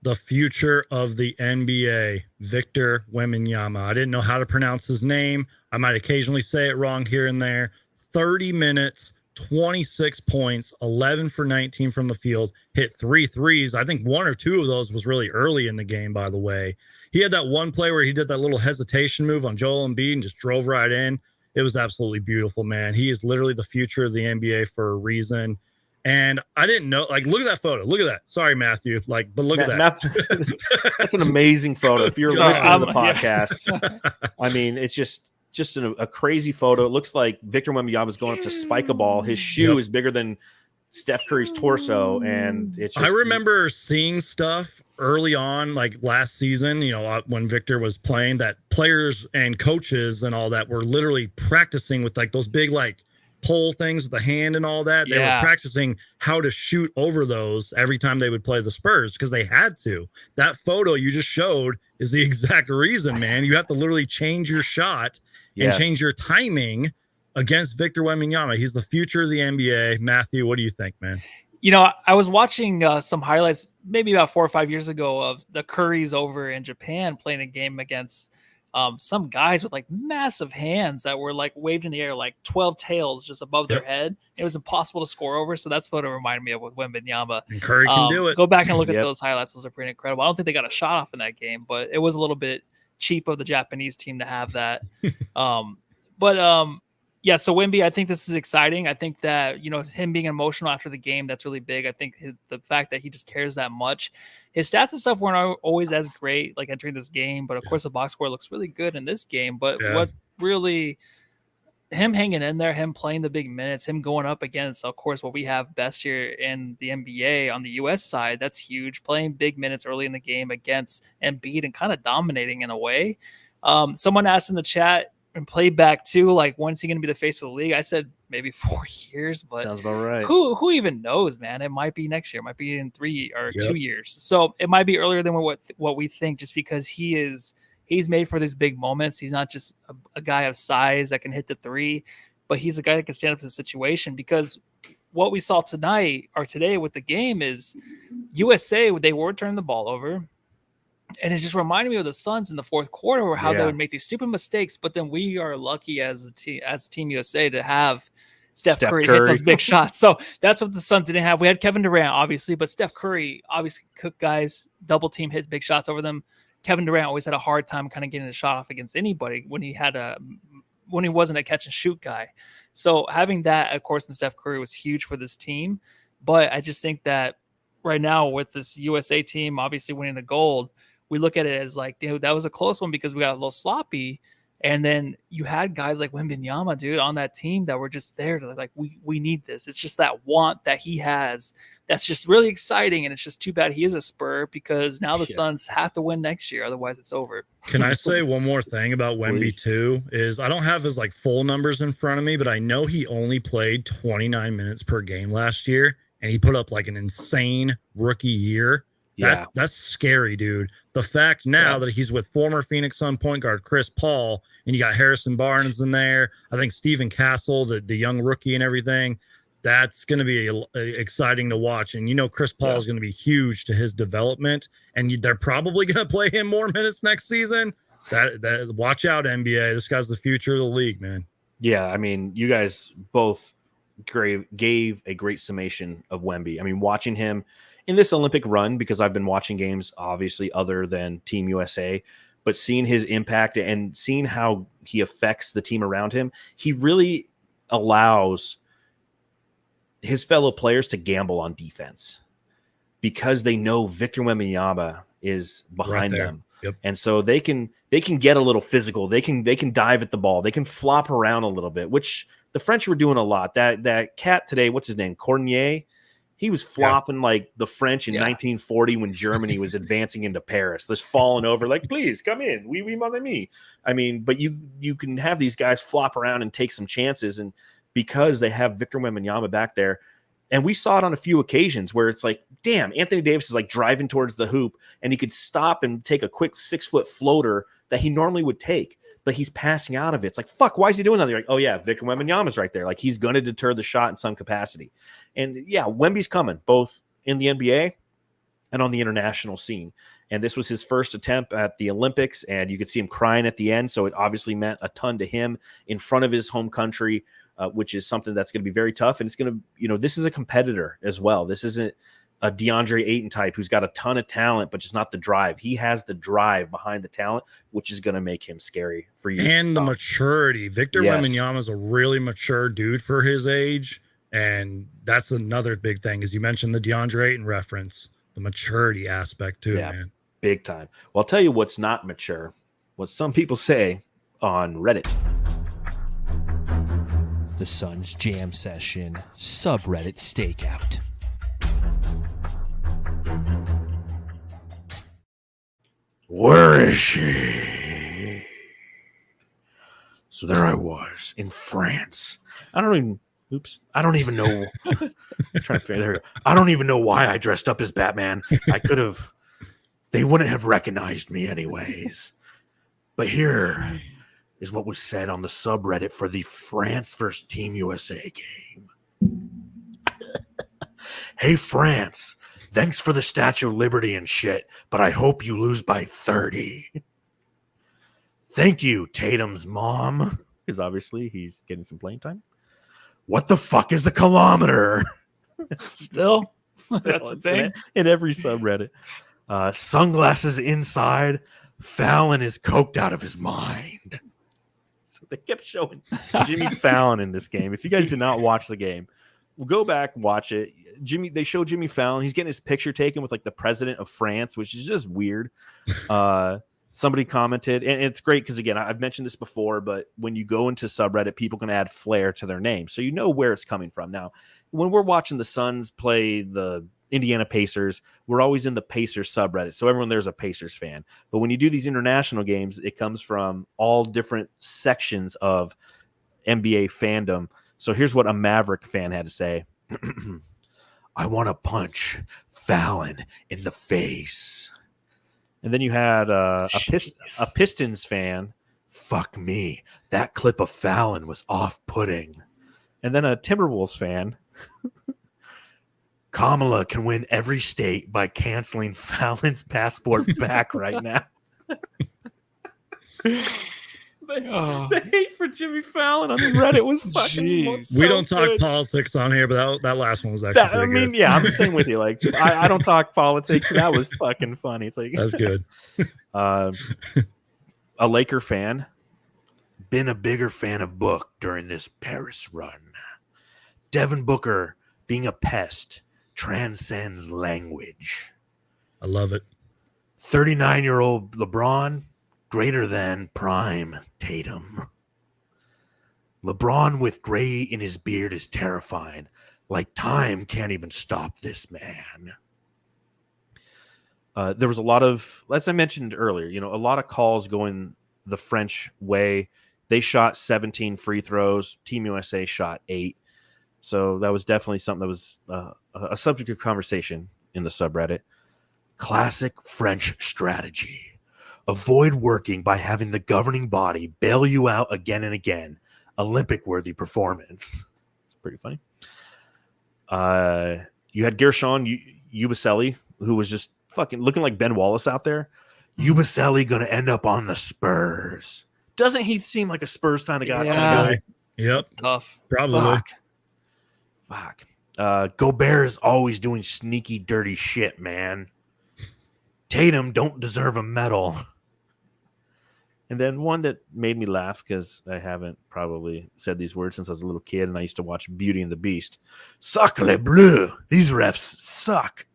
The future of the NBA, Victor Wembanyama. I didn't know how to pronounce his name. I might occasionally say it wrong here and there. 30 minutes, 26 points, 11 for 19 from the field, hit 3 threes. I think 1 or 2 of those was really early in the game, by the way. He had that one play where he did that little hesitation move on Joel Embiid and just drove right in. It was absolutely beautiful, man. He is literally the future of the NBA for a reason. And I didn't know, look at that photo. Look at that. Sorry, Matthew. But look at that. That's an amazing photo. If you're listening to the podcast, I mean, it's just a crazy photo. It looks like Victor Wembanyama is going up to spike a ball. His shoe is bigger than Steph Curry's torso, and it's just, I remember seeing stuff early on, like last season, when Victor was playing, that players and coaches and all that were literally practicing with those big pole things with the hand and all that. They were practicing how to shoot over those every time they would play the Spurs because they had to. That photo you just showed is the exact reason, man. You have to literally change your shot and change your timing against Victor Wembanyama. He's the future of the NBA. Matthew, what do you think, man? I was watching some highlights maybe about 4 or 5 years ago of the Currys over in Japan playing a game against some guys with massive hands that were waved in the air, 12 tails just above their head. It was impossible to score over. So that's what it reminded me of with Wembanyama. And Curry can do it. Go back and look at those highlights. Those are pretty incredible. I don't think they got a shot off in that game, but it was a little bit cheap of the Japanese team to have that. So Wemby, I think this is exciting. I think that, him being emotional after the game, that's really big. I think the fact that he just cares that much. His stats and stuff weren't always as great, entering this game. But, of course, the box score looks really good in this game. But what really – him hanging in there, him playing the big minutes, him going up against, of course, what we have best here in the NBA on the U.S. side, that's huge. Playing big minutes early in the game against Embiid and kind of dominating in a way. Someone asked in the chat – and played back too, when's he going to be the face of the league? I said maybe 4 years, but sounds about right. Who even knows, man? It might be next year, it might be in 3 or 2 years. So it might be earlier than what we think, just because he's made for these big moments. He's not just a guy of size that can hit the 3, but he's a guy that can stand up to the situation. Because what we saw today with the game is USA, they were turning the ball over. And it just reminded me of the Suns in the fourth quarter, where how they would make these stupid mistakes. But then we are lucky as Team USA to have Steph Curry hit those big shots. So that's what the Suns didn't have. We had Kevin Durant, obviously, but Steph Curry obviously cooked guys, double team, hit big shots over them. Kevin Durant always had a hard time kind of getting a shot off against anybody when he wasn't a catch and shoot guy. So having that, of course, in Steph Curry was huge for this team. But I just think that right now with this USA team obviously winning the gold, we look at it as that was a close one because we got a little sloppy. And then you had guys like Wembanyama, dude, on that team that were just there to we need this. It's just that want that he has. That's just really exciting. And it's just too bad he is a Spur, because now the Suns have to win next year. Otherwise it's over. Can I say one more thing about Wemby too? Is I don't have his full numbers in front of me, but I know he only played 29 minutes per game last year. And he put up an insane rookie year. That's scary, dude. The fact now that he's with former Phoenix Sun point guard Chris Paul, and you got Harrison Barnes in there, I think Stephen Castle, the young rookie and everything, that's going to be exciting to watch. And Chris Paul is going to be huge to his development, and they're probably going to play him more minutes next season. That watch out, NBA. This guy's the future of the league, man. Yeah, I mean, you guys both gave a great summation of Wemby. I mean, watching him in this Olympic run, because I've been watching games, obviously, other than Team USA, but seeing his impact and seeing how he affects the team around him, he really allows his fellow players to gamble on defense because they know Victor Wembanyama is behind them. Yep. And so they can get a little physical. They can dive at the ball. They can flop around a little bit, which the French were doing a lot. That cat today, what's his name? Cornier. He was flopping like the French in 1940 when Germany was advancing into Paris. Just falling over like, please come in. Oui, mon ami. I mean, but you can have these guys flop around and take some chances, and because they have Victor Wembanyama back there. And we saw it on a few occasions where it's like, damn, Anthony Davis is like driving towards the hoop and he could stop and take a quick 6-foot floater that he normally would take, but he's passing out of it. It's like, fuck, why is he doing that? You're like, oh yeah, Victor Wembanyama's right there. Like he's going to deter the shot in some capacity. And yeah, Wemby's coming both in the NBA and on the international scene. And this was his first attempt at the Olympics, and you could see him crying at the end. So it obviously meant a ton to him in front of his home country, which is something that's going to be very tough. And it's going to, this is a competitor as well. This isn't a DeAndre Ayton type who's got a ton of talent, but just not the drive. He has the drive behind the talent, which is going to make him scary for you. And the maturity. Victor Wembanyama is a really mature dude for his age. And that's another big thing, as you mentioned the DeAndre Ayton reference, the maturity aspect too, man. Big time. Well, I'll tell you what's not mature, what some people say on Reddit. The Suns Jam Session subreddit stakeout. Where is she? So there I was in France. I don't even know. I'm trying to figure it out. I don't even know why I dressed up as Batman. I could have. They wouldn't have recognized me anyways. But here is what was said on the subreddit for the France versus Team USA game. Hey, France, thanks for the Statue of Liberty and shit, but I hope you lose by 30. Thank you, Tatum's mom. Because obviously he's getting some playing time. What the fuck is a kilometer? Still that's a thing in every subreddit. Sunglasses inside. Fallon is coked out of his mind. So they kept showing Jimmy Fallon in this game. If you guys did not watch the game, we'll go back and watch it. They show Jimmy Fallon. He's getting his picture taken with like the president of France, which is just weird. Somebody commented, and it's great because, again, I've mentioned this before, but when you go into subreddit, people can add flair to their name. So you know where it's coming from. Now, when we're watching the Suns play the Indiana Pacers, we're always in the Pacers subreddit. So everyone there's a Pacers fan. But when you do these international games, it comes from all different sections of NBA fandom. So here's what a Maverick fan had to say. I want to punch Fallon in the face. And then you had a Pistons fan. Fuck me. That clip of Fallon was off-putting. And then a Timberwolves fan. Kamala can win every state by canceling Fallon's passport back right now. The hate for Jimmy Fallon on Reddit was fucking we don't talk politics on here, but that last one was actually good. Yeah, I'm the same with you. Like, I don't talk politics. That was fucking funny. It's like that's good. A Laker fan, been a bigger fan of Book during this Paris run. Devin Booker being a pest transcends language. I love it. 39-year-old LeBron, greater than prime Tatum. LeBron with gray in his beard is terrifying. Like time can't even stop this man. There was a lot of, as I mentioned earlier, a lot of calls going the French way. They shot 17 free throws. Team USA shot 8. So that was definitely something that was a subject of conversation in the subreddit. Classic French strategy. Avoid working by having the governing body bail you out again and again. Olympic-worthy performance. It's pretty funny. You had Gershon Yabusele, who was just fucking looking like Ben Wallace out there. Yubusele gonna end up on the Spurs. Doesn't he seem like a Spurs kind of guy? Yeah. Yep. That's tough. Probably. Fuck. Gobert is always doing sneaky, dirty shit, man. Tatum don't deserve a medal. And then one that made me laugh because I haven't probably said these words since I was a little kid and I used to watch Beauty and the Beast. Sacre bleu. These refs suck.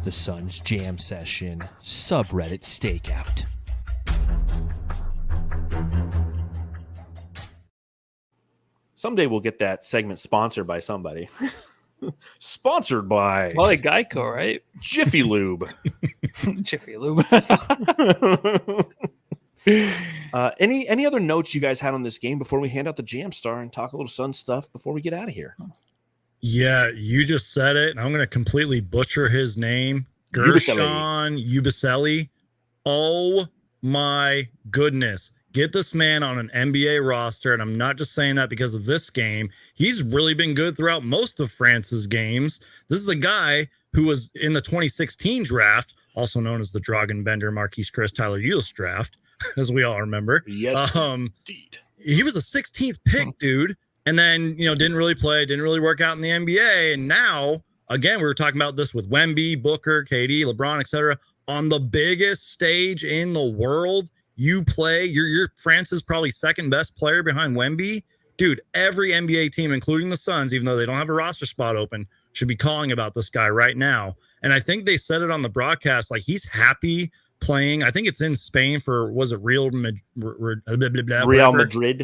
The Suns Jam Session subreddit stakeout. Someday we'll get that segment sponsored by somebody. Sponsored by Probably Geico, right? Jiffy Lube. Jiffy Lube. Any other notes you guys had on this game before we hand out the Jam Star and talk a little Sun stuff before we get out of here? Yeah, you just said it, and I'm going to completely butcher his name. Gershon Yubusele. Oh my goodness. Get this man on an NBA roster, and I'm not just saying that because of this game. He's really been good throughout most of France's games. This is a guy who was in the 2016 draft, also known as the Dragonbender Marquise Chris Tyler Ulis draft, as we all remember. Yes, indeed. He was a 16th pick, dude, and then, didn't really play, didn't really work out in the NBA, and now, again, we were talking about this with Wemby, Booker, KD, LeBron, etc. On the biggest stage in the world, you play, you're France's probably second best player behind Wemby. Dude, every NBA team, including the Suns, even though they don't have a roster spot open, should be calling about this guy right now. And I think they said it on the broadcast, like he's happy playing. I think it's in Spain for, was it Real Madrid?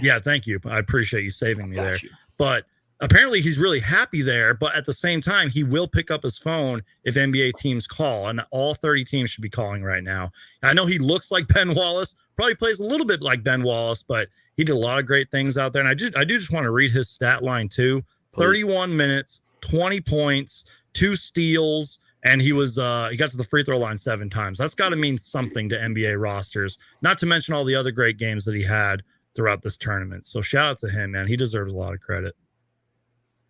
Yeah, thank you. I appreciate you saving me there. But apparently he's really happy there, but at the same time, he will pick up his phone if NBA teams call, and all 30 teams should be calling right now. I know he looks like Ben Wallace, probably plays a little bit like Ben Wallace, but he did a lot of great things out there. And I do just want to read his stat line too. Please. 31 minutes, 20 points, 2 steals, and he got to the free throw line 7 times. That's got to mean something to NBA rosters, not to mention all the other great games that he had throughout this tournament. So shout out to him, man. He deserves a lot of credit.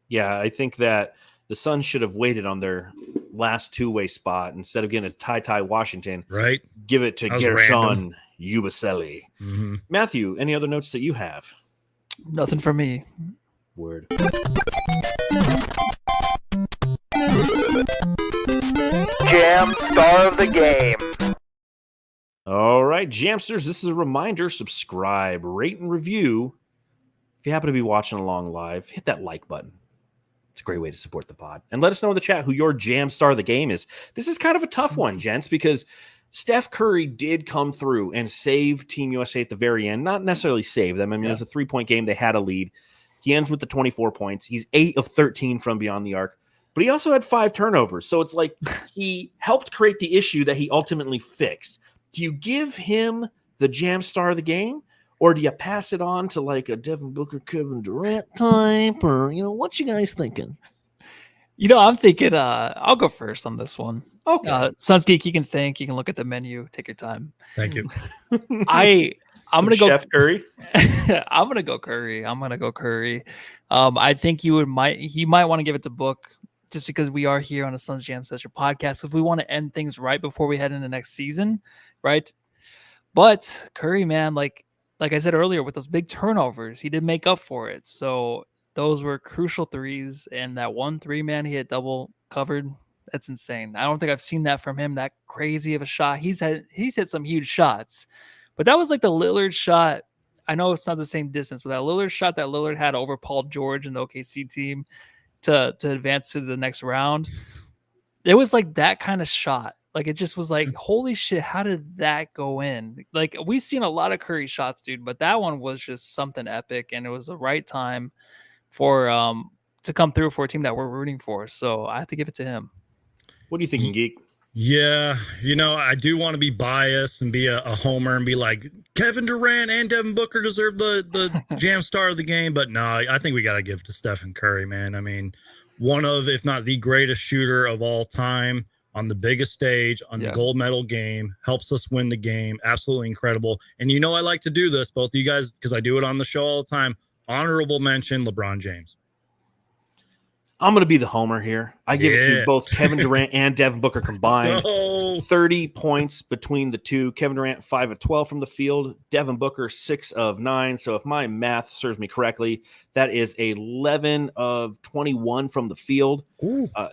Yeah, I think that the Suns should have waited on their last two-way spot instead of getting a Ty Washington. Right. Give it to Gershon Yubusele. Mm-hmm. Matthew, any other notes that you have? Nothing for me. Word. Jam Star of the Game. All right, Jamsters, this is a reminder. Subscribe, rate, and review. If you happen to be watching along live, hit that like button. It's a great way to support the pod. And let us know in the chat who your Jam Star of the Game is. This is kind of a tough one, gents, because Steph Curry did come through and save Team USA at the very end. Not necessarily save them. I mean, it was a 3-point game. They had a lead. He ends with the 24 points. He's 8 of 13 from beyond the arc. But he also had 5 turnovers. So it's like he helped create the issue that he ultimately fixed. Do you give him the Jam Star of the Game? Or do you pass it on to like a Devin Booker, Kevin Durant type? Or, what you guys thinking? I'm thinking I'll go first on this one. Okay. Suns Geek, you can think. You can look at the menu. Take your time. Thank you. I'm going to go Chef Curry. I'm going to go Curry. I think he might want to give it to Book just because we are here on a Suns Jam Session podcast. If we want to end things right before we head into next season, right? But Curry, man, like I said earlier, with those big turnovers, he did make up for it. So those were crucial threes, and that 1-3, man, he had double covered. That's insane. I don't think I've seen that from him, that crazy of a shot. He's hit some huge shots, but that was like the Lillard shot. I know it's not the same distance, but that Lillard shot that Lillard had over Paul George and the OKC team to advance to the next round. It was like that kind of shot. Like, it just was like, holy shit, how did that go in? Like, we've seen a lot of Curry shots, dude, but that one was just something epic, and it was the right time for to come through for a team that we're rooting for. So I have to give it to him. What are you thinking, Geek? Yeah, I do want to be biased and be a homer and be like, Kevin Durant and Devin Booker deserve the Jam Star of the Game. But no, I think we got to give it to Stephen Curry, man. I mean, one of, if not the greatest shooter of all time on the biggest stage, on the gold medal game, helps us win the game. Absolutely incredible. And I like to do this, both of you guys, because I do it on the show all the time. Honorable mention, LeBron James. I'm going to be the homer here. I give it to both Kevin Durant and Devin Booker combined. 30 points between the two. Kevin Durant 5 of 12 from the field. Devin Booker 6 of 9. So if my math serves me correctly, that is 11 of 21 from the field.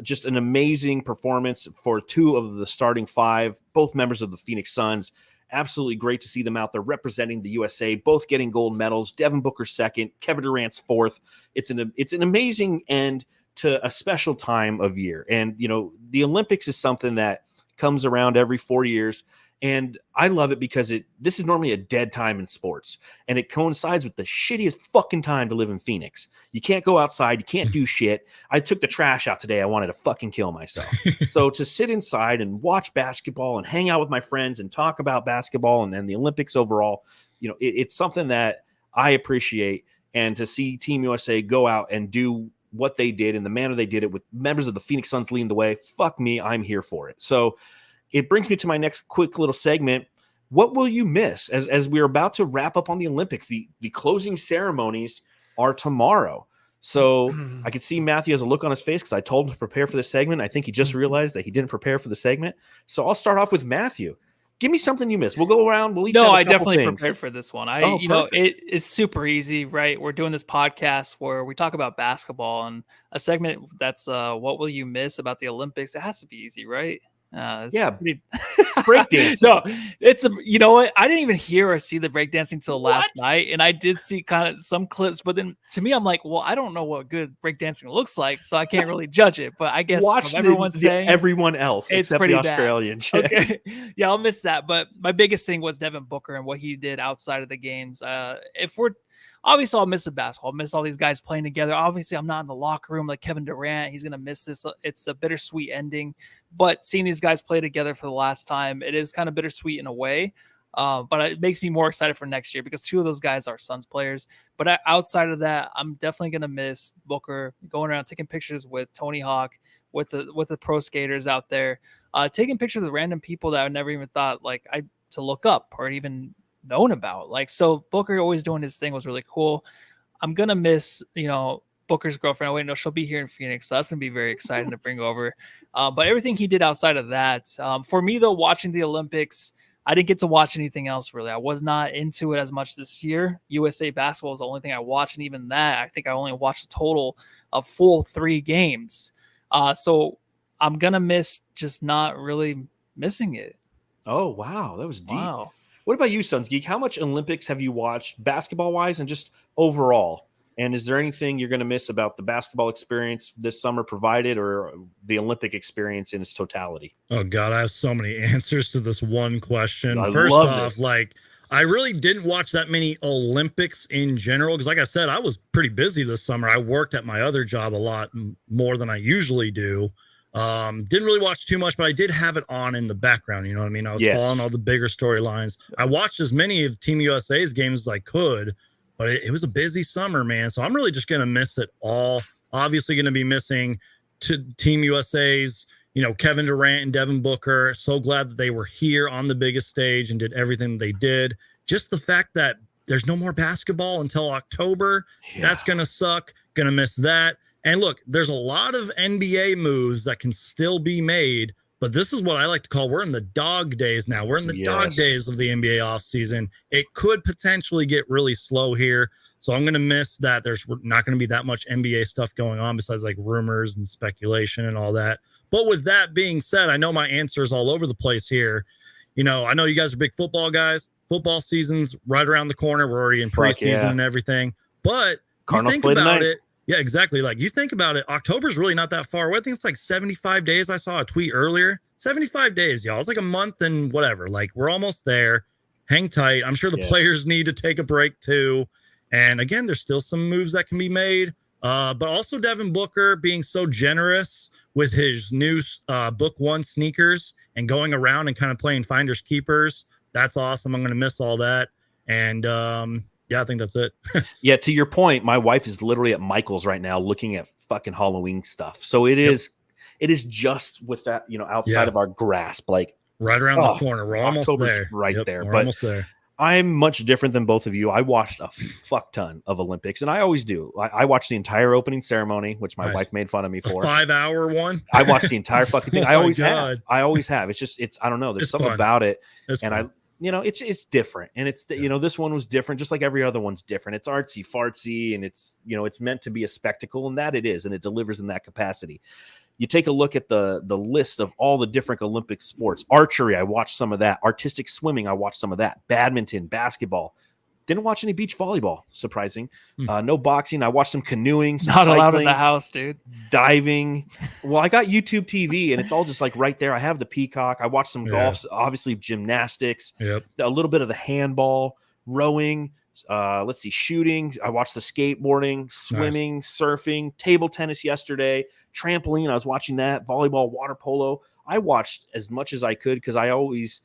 Just an amazing performance for 2 of the starting 5, both members of the Phoenix Suns. Absolutely great to see them out there representing the USA, both getting gold medals. Devin Booker 2nd, Kevin Durant's 4th. It's an amazing end to a special time of year. And, you know, the Olympics is something that comes around every 4 years. And I love it because this is normally a dead time in sports. And it coincides with the shittiest fucking time to live in Phoenix. You can't go outside. You can't do shit. I took the trash out today. I wanted to fucking kill myself. So to sit inside and watch basketball and hang out with my friends and talk about basketball and the Olympics overall, you know, it's something that I appreciate. And to see Team USA go out and do what they did in the manner they did it with members of the Phoenix Suns leading the way, fuck me, I'm here for it. So it brings me to my next quick little segment. What will you miss as we're about to wrap up on the Olympics? The closing ceremonies are tomorrow. So I could see Matthew has a look on his face because I told him to prepare for this segment. I think he just realized that he didn't prepare for the segment. So I'll start off with Matthew. Give me something you missed. We'll go around. We'll each have a I couple definitely things. prepared for this one. Perfect. It is super easy, right? We're doing this podcast where we talk about basketball, and a segment that's what will you miss about the Olympics? It has to be easy, right? Breakdancing. No, you know what? I didn't even hear or see the breakdancing till last night, and I did see kind of some clips. But then to me, I'm like, well, I don't know what good breakdancing looks like, so I can't really judge it. But I guess everyone's saying everyone else it's except pretty the Australian. Okay, yeah, I'll miss that. But my biggest thing was Devin Booker and what he did outside of the games. Obviously, I'll miss the basketball. I'll miss all these guys playing together. Obviously, I'm not in the locker room like Kevin Durant. He's going to miss this. It's a bittersweet ending. But seeing these guys play together for the last time, it is kind of bittersweet in a way. But it makes me more excited for next year because 2 of those guys are Suns players. But outside of that, I'm definitely going to miss Booker going around taking pictures with Tony Hawk, with the pro skaters out there, taking pictures of random people that I never even thought to look up or even known about. So Booker always doing his thing was really cool. I'm gonna miss Booker's girlfriend. Oh wait, no, she'll be here in Phoenix, so that's gonna be very exciting to bring over. But everything he did outside of that, for me though, watching the Olympics, I didn't get to watch anything else really. I was not into it as much this year. USA basketball is the only thing I watched, and even that I think I only watched a total of full 3 games. So I'm gonna miss just not really missing it. Oh wow, that was deep. Wow. What about you, Suns Geek? How much Olympics have you watched basketball-wise and just overall? And is there anything you're going to miss about the basketball experience this summer provided or the Olympic experience in its totality? Oh, God, I have so many answers to this one question. I First love off, this. I really didn't watch that many Olympics in general because, like I said, I was pretty busy this summer. I worked at my other job a lot more than I usually do. Didn't really watch too much, but I did have it on in the background. You know what I mean? I was following all the bigger storylines. I watched as many of Team USA's games as I could, but it was a busy summer, man. So I'm really just going to miss it all. Obviously going to be missing Team USA's, Kevin Durant and Devin Booker. So glad that they were here on the biggest stage and did everything they did. Just the fact that there's no more basketball until October. Yeah. That's going to suck. Going to miss that. And look, there's a lot of NBA moves that can still be made, but this is what I like to call, we're in the dog days now. We're in the dog days of the NBA offseason. It could potentially get really slow here. So I'm going to miss that. There's not going to be that much NBA stuff going on besides rumors and speculation and all that. But with that being said, I know my answer is all over the place here. I know you guys are big football guys. Football season's right around the corner. We're already in preseason and everything. But Cardinals think play about tonight. it. Yeah, exactly. You think about it, October's really not that far away. I think it's 75 days. I saw a tweet earlier. 75 days, y'all. It's a month and whatever. We're almost there. Hang tight. I'm sure the players need to take a break too. And again, there's still some moves that can be made. But also Devin Booker being so generous with his new Book 1 sneakers and going around and kind of playing finders keepers. That's awesome. I'm going to miss all that. And yeah, I think that's it. Yeah, to your point, my wife is literally at Michael's right now looking at fucking Halloween stuff. So it is just with that, outside of our grasp, right around the corner. We're almost October's there. Right there. We're but almost there. I'm much different than both of you. I watched a fuck ton of Olympics, and I always do. I watched the entire opening ceremony, which my wife made fun of me for. A 5-hour one? I watched the entire fucking thing. Oh I always my have. God. I always have. It's just, I don't know. There's It's something fun. about it. It's and fun. it's different. And it's, this one was different, just like every other one's different. It's artsy fartsy, and it's, it's meant to be a spectacle, and that it is, and it delivers in that capacity. You take a look at the list of all the different Olympic sports. Archery, I watched some of that. Artistic swimming, I watched some of that. Badminton, basketball. Didn't watch any beach volleyball, surprising. No boxing. I watched some canoeing, some Not cycling, allowed in the house, dude. diving. Well, I got YouTube TV, and it's all just like right there. I have the Peacock. I watched some golf, obviously gymnastics, a little bit of the handball, rowing. Let's see, shooting. I watched the skateboarding, swimming, surfing, table tennis yesterday, trampoline. I was watching that, volleyball, water polo. I watched as much as I could because I always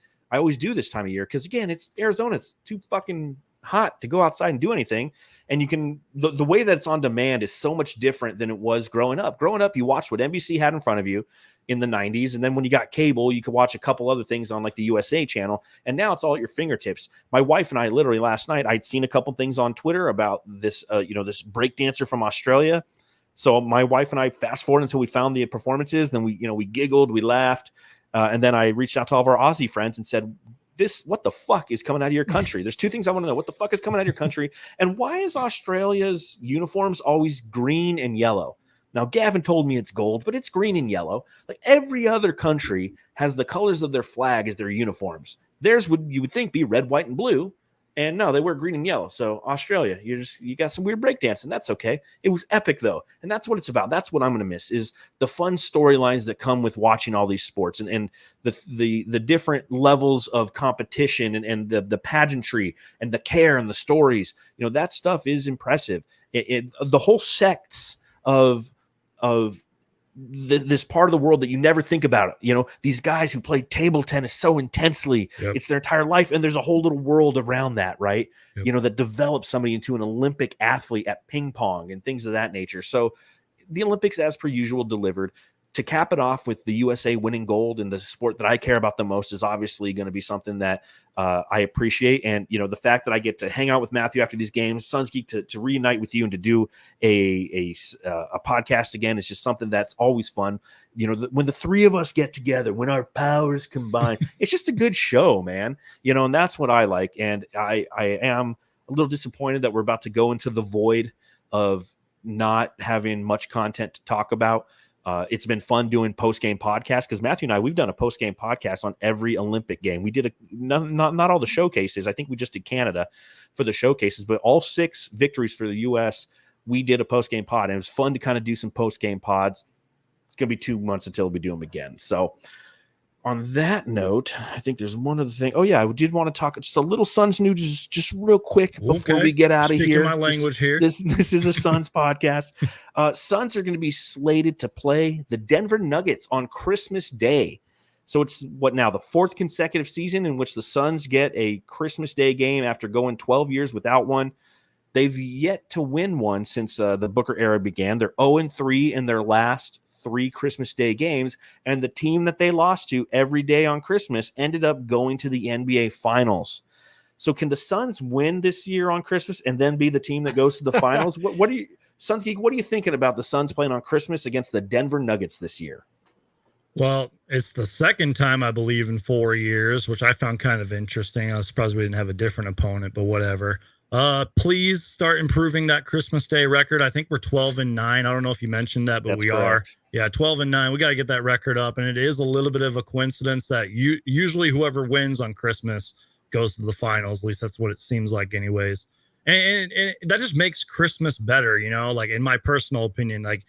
do this time of year. Because again, it's Arizona. It's too fucking hot to go outside and do anything. And you can, the way that it's on demand is so much different than it was growing up. Growing up, you watched what NBC had in front of you in the 90s. And then when you got cable, you could watch a couple other things on like the USA channel. And now it's all at your fingertips. My wife and I literally last night, I'd seen a couple things on Twitter about this, this breakdancer from Australia. So my wife and I fast forward until we found the performances. Then we giggled, we laughed. And then I reached out to all of our Aussie friends and said, what the fuck is coming out of your country? There's two things I want to know. What the fuck is coming out of your country? And why is Australia's uniforms always green and yellow? Now, Gavin told me it's gold, but it's green and yellow. Like every other country has the colors of their flag as their uniforms. Theirs you would think be red, white, and blue. And no, they wear green and yellow. So Australia, you got some weird breakdance, and that's okay. It was epic though, and that's what it's about. That's what I'm going to miss is the fun storylines that come with watching all these sports and the different levels of competition and the pageantry and the care and the stories. That stuff is impressive. The whole sects of this part of the world that you never think about it. These guys who play table tennis so intensely, it's their entire life. And there's a whole little world around that, right? That develops somebody into an Olympic athlete at ping pong and things of that nature. So the Olympics, as per usual, delivered. To cap it off with the USA winning gold in the sport that I care about the most is obviously going to be something that I appreciate. And, the fact that I get to hang out with Matthew after these games, Suns Geek, to reunite with you and to do a podcast again is just something that's always fun. When the three of us get together, when our powers combine, it's just a good show, man. And that's what I like. And I am a little disappointed that we're about to go into the void of not having much content to talk about. It's been fun doing post-game podcasts because Matthew and I, we've done a post-game podcast on every Olympic game. We did not all the showcases. I think we just did Canada for the showcases, but all 6 victories for the U.S., we did a post-game pod. And it was fun to kind of do some post-game pods. It's going to be 2 months until we do them again. So on that note, I think there's one other thing. Oh, yeah, I did want to talk just a little Suns news just real quick before we get out of here. Speaking my language here. This is a Suns podcast. Suns are going to be slated to play the Denver Nuggets on Christmas Day. So it's the 4th consecutive season in which the Suns get a Christmas Day game after going 12 years without one. They've yet to win one since the Booker era began. They're 0-3 in their last 3 Christmas Day games, and the team that they lost to every day on Christmas ended up going to the NBA Finals. So can the Suns win this year on Christmas and then be the team that goes to the finals? What are you, Suns Geek, what are you thinking about the Suns playing on Christmas against the Denver Nuggets this year? Well, it's the second time, I believe, in 4 years, which I found kind of interesting. I was surprised we didn't have a different opponent, but whatever. Please start improving that Christmas Day record. I think we're 12-9. I don't know if you mentioned that, but That's we correct. are. Yeah, 12-9. We got to get that record up. And it is a little bit of a coincidence that usually whoever wins on Christmas goes to the finals. At least that's what it seems like anyways. And that just makes Christmas better, like in my personal opinion, like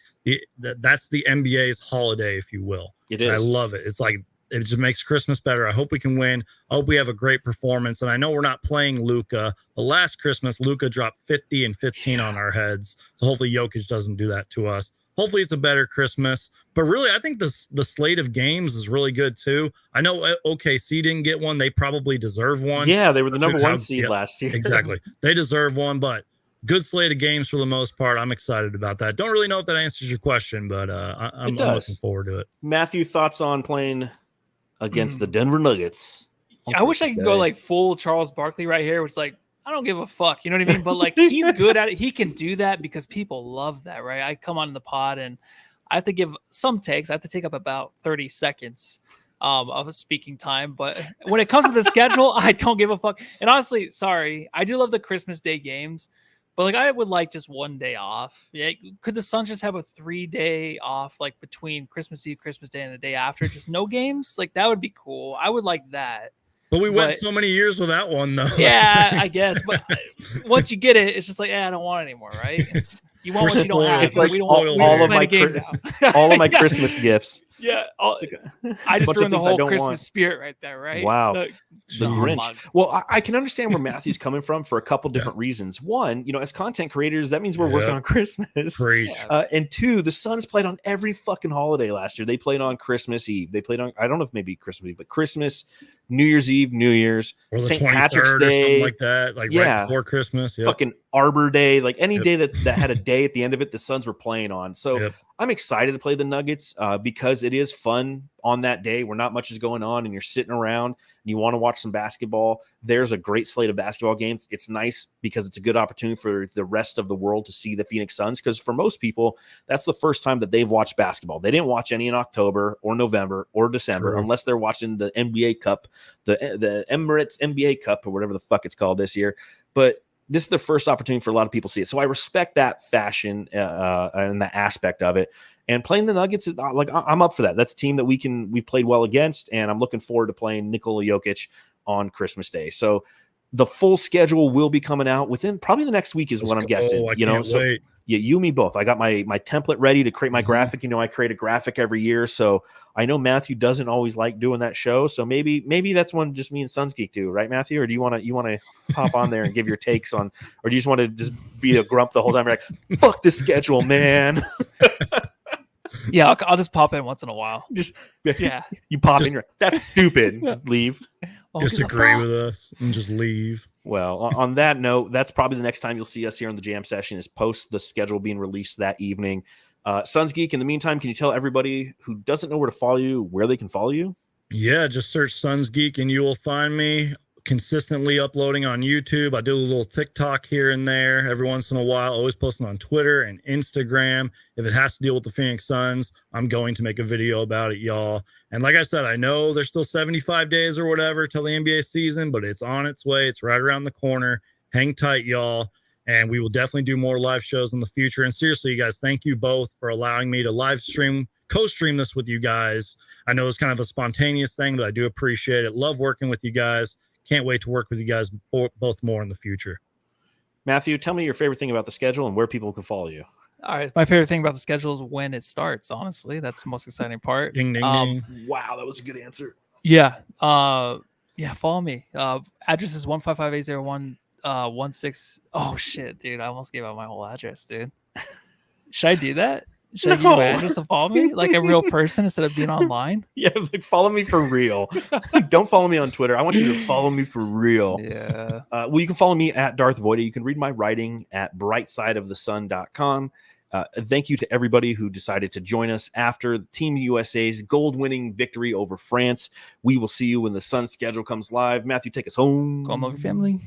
that's the NBA's holiday, if you will. It is. And I love it. It's like, it just makes Christmas better. I hope we can win. I hope we have a great performance. And I know we're not playing Luka. But last Christmas, Luka dropped 50 and 15 on our heads. So hopefully Jokic doesn't do that to us. Hopefully it's a better Christmas. But really, I think the slate of games is really good too. I know OKC didn't get one. They probably deserve one. Yeah, they were the number 1 seed last year. Exactly. They deserve one, but good slate of games for the most part. I'm excited about that. Don't really know if that answers your question, but I'm looking forward to it. Matthew, thoughts on playing against the Denver Nuggets? I wish I could go like full Charles Barkley right here. It's like, I don't give a fuck. You know what I mean? But like, he's good at it. He can do that because people love that, right? I come on the pod and I have to give some takes. I have to take up about 30 seconds of a speaking time. But when it comes to the schedule, I don't give a fuck. And honestly, sorry, I do love the Christmas Day games, but like, I would like just one day off. Yeah, could the Suns just have a 3-day off, like between Christmas Eve, Christmas Day, and the day after? Just no games? Like, that would be cool. I would like that. But we went so many years without one, though. Yeah, I guess. But once you get it, it's just like, I don't want it anymore, right? You want what you don't have. It's like all of my Christmas gifts. Yeah, I just ruined the whole Christmas spirit right there, right? Wow, the Grinch. Well, I can understand where Matthew's coming from for a couple different reasons. One, as content creators, that means we're working on Christmas. And two, the Suns played on every fucking holiday last year. They played on Christmas Eve. They played on, I don't know if maybe Christmas Eve, but Christmas, New Year's Eve, New Year's, or the St. 23rd Patrick's or Day, something like that, like right before Christmas. Fucking Arbor Day, like any day that had a day at the end of it, the Suns were playing on. So I'm excited to play the Nuggets because it is fun on that day where not much is going on and you're sitting around and you want to watch some basketball. There's a great slate of basketball games. It's nice because it's a good opportunity for the rest of the world to see the Phoenix Suns, because for most people, that's the first time that they've watched basketball. They didn't watch any in October or November or December unless they're watching the NBA Cup, the Emirates NBA Cup, or whatever the fuck it's called this year. But this is the first opportunity for a lot of people to see it. So I respect that fashion and the aspect of it. And playing the Nuggets is like, I'm up for that. That's a team that we've played well against, and I'm looking forward to playing Nikola Jokic on Christmas Day. So the full schedule will be coming out within probably the next week is what I'm guessing. I can't wait. Yeah, you and me both. I got my template ready to create my graphic. I create a graphic every year, so I know Matthew doesn't always like doing that show. So maybe that's one just me and Suns Geek do, right, Matthew? Or do you want to pop on there and give your takes on, or do you just want to just be a grump the whole time? You're like, fuck this schedule, man. Yeah, I'll just pop in once in a while. You pop in. That's stupid. Just leave. Disagree with us and just leave. Well, on that note, that's probably the next time you'll see us here on the Jam Session is post the schedule being released that evening. Suns Geek, in the meantime, can you tell everybody who doesn't know where to follow you where they can follow you? Yeah, just search Suns Geek and you will find me. Consistently uploading on YouTube. I do a little TikTok here and there every once in a while, always posting on Twitter and Instagram. If it has to deal with the Phoenix Suns, I'm going to make a video about it, y'all. And like I said, I know there's still 75 days or whatever till the NBA season, but it's on its way. It's right around the corner. Hang tight, y'all. And we will definitely do more live shows in the future. And seriously, you guys, thank you both for allowing me to live stream, co-stream this with you guys. I know it's kind of a spontaneous thing, but I do appreciate it. Love working with you guys. Can't wait to work with you guys both more in the future. Matthew, tell me your favorite thing about the schedule and where people can follow you. All right. My favorite thing about the schedule is when it starts, honestly. That's the most exciting part. Ding, ding, ding. Wow, that was a good answer. Yeah. Follow me. Address is 155-801-16. Oh, shit, dude. I almost gave out my whole address, dude. Should I do that? Should I give you my address to follow me like a real person instead of being online? Yeah, like follow me for real. Don't follow me on Twitter. I want you to follow me for real. Yeah. Well, you can follow me at Darth Voida. You can read my writing at brightsideofthesun.com. Thank you to everybody who decided to join us after Team USA's gold-winning victory over France. We will see you when the Sun schedule comes live. Matthew, take us home. Go home, love your family.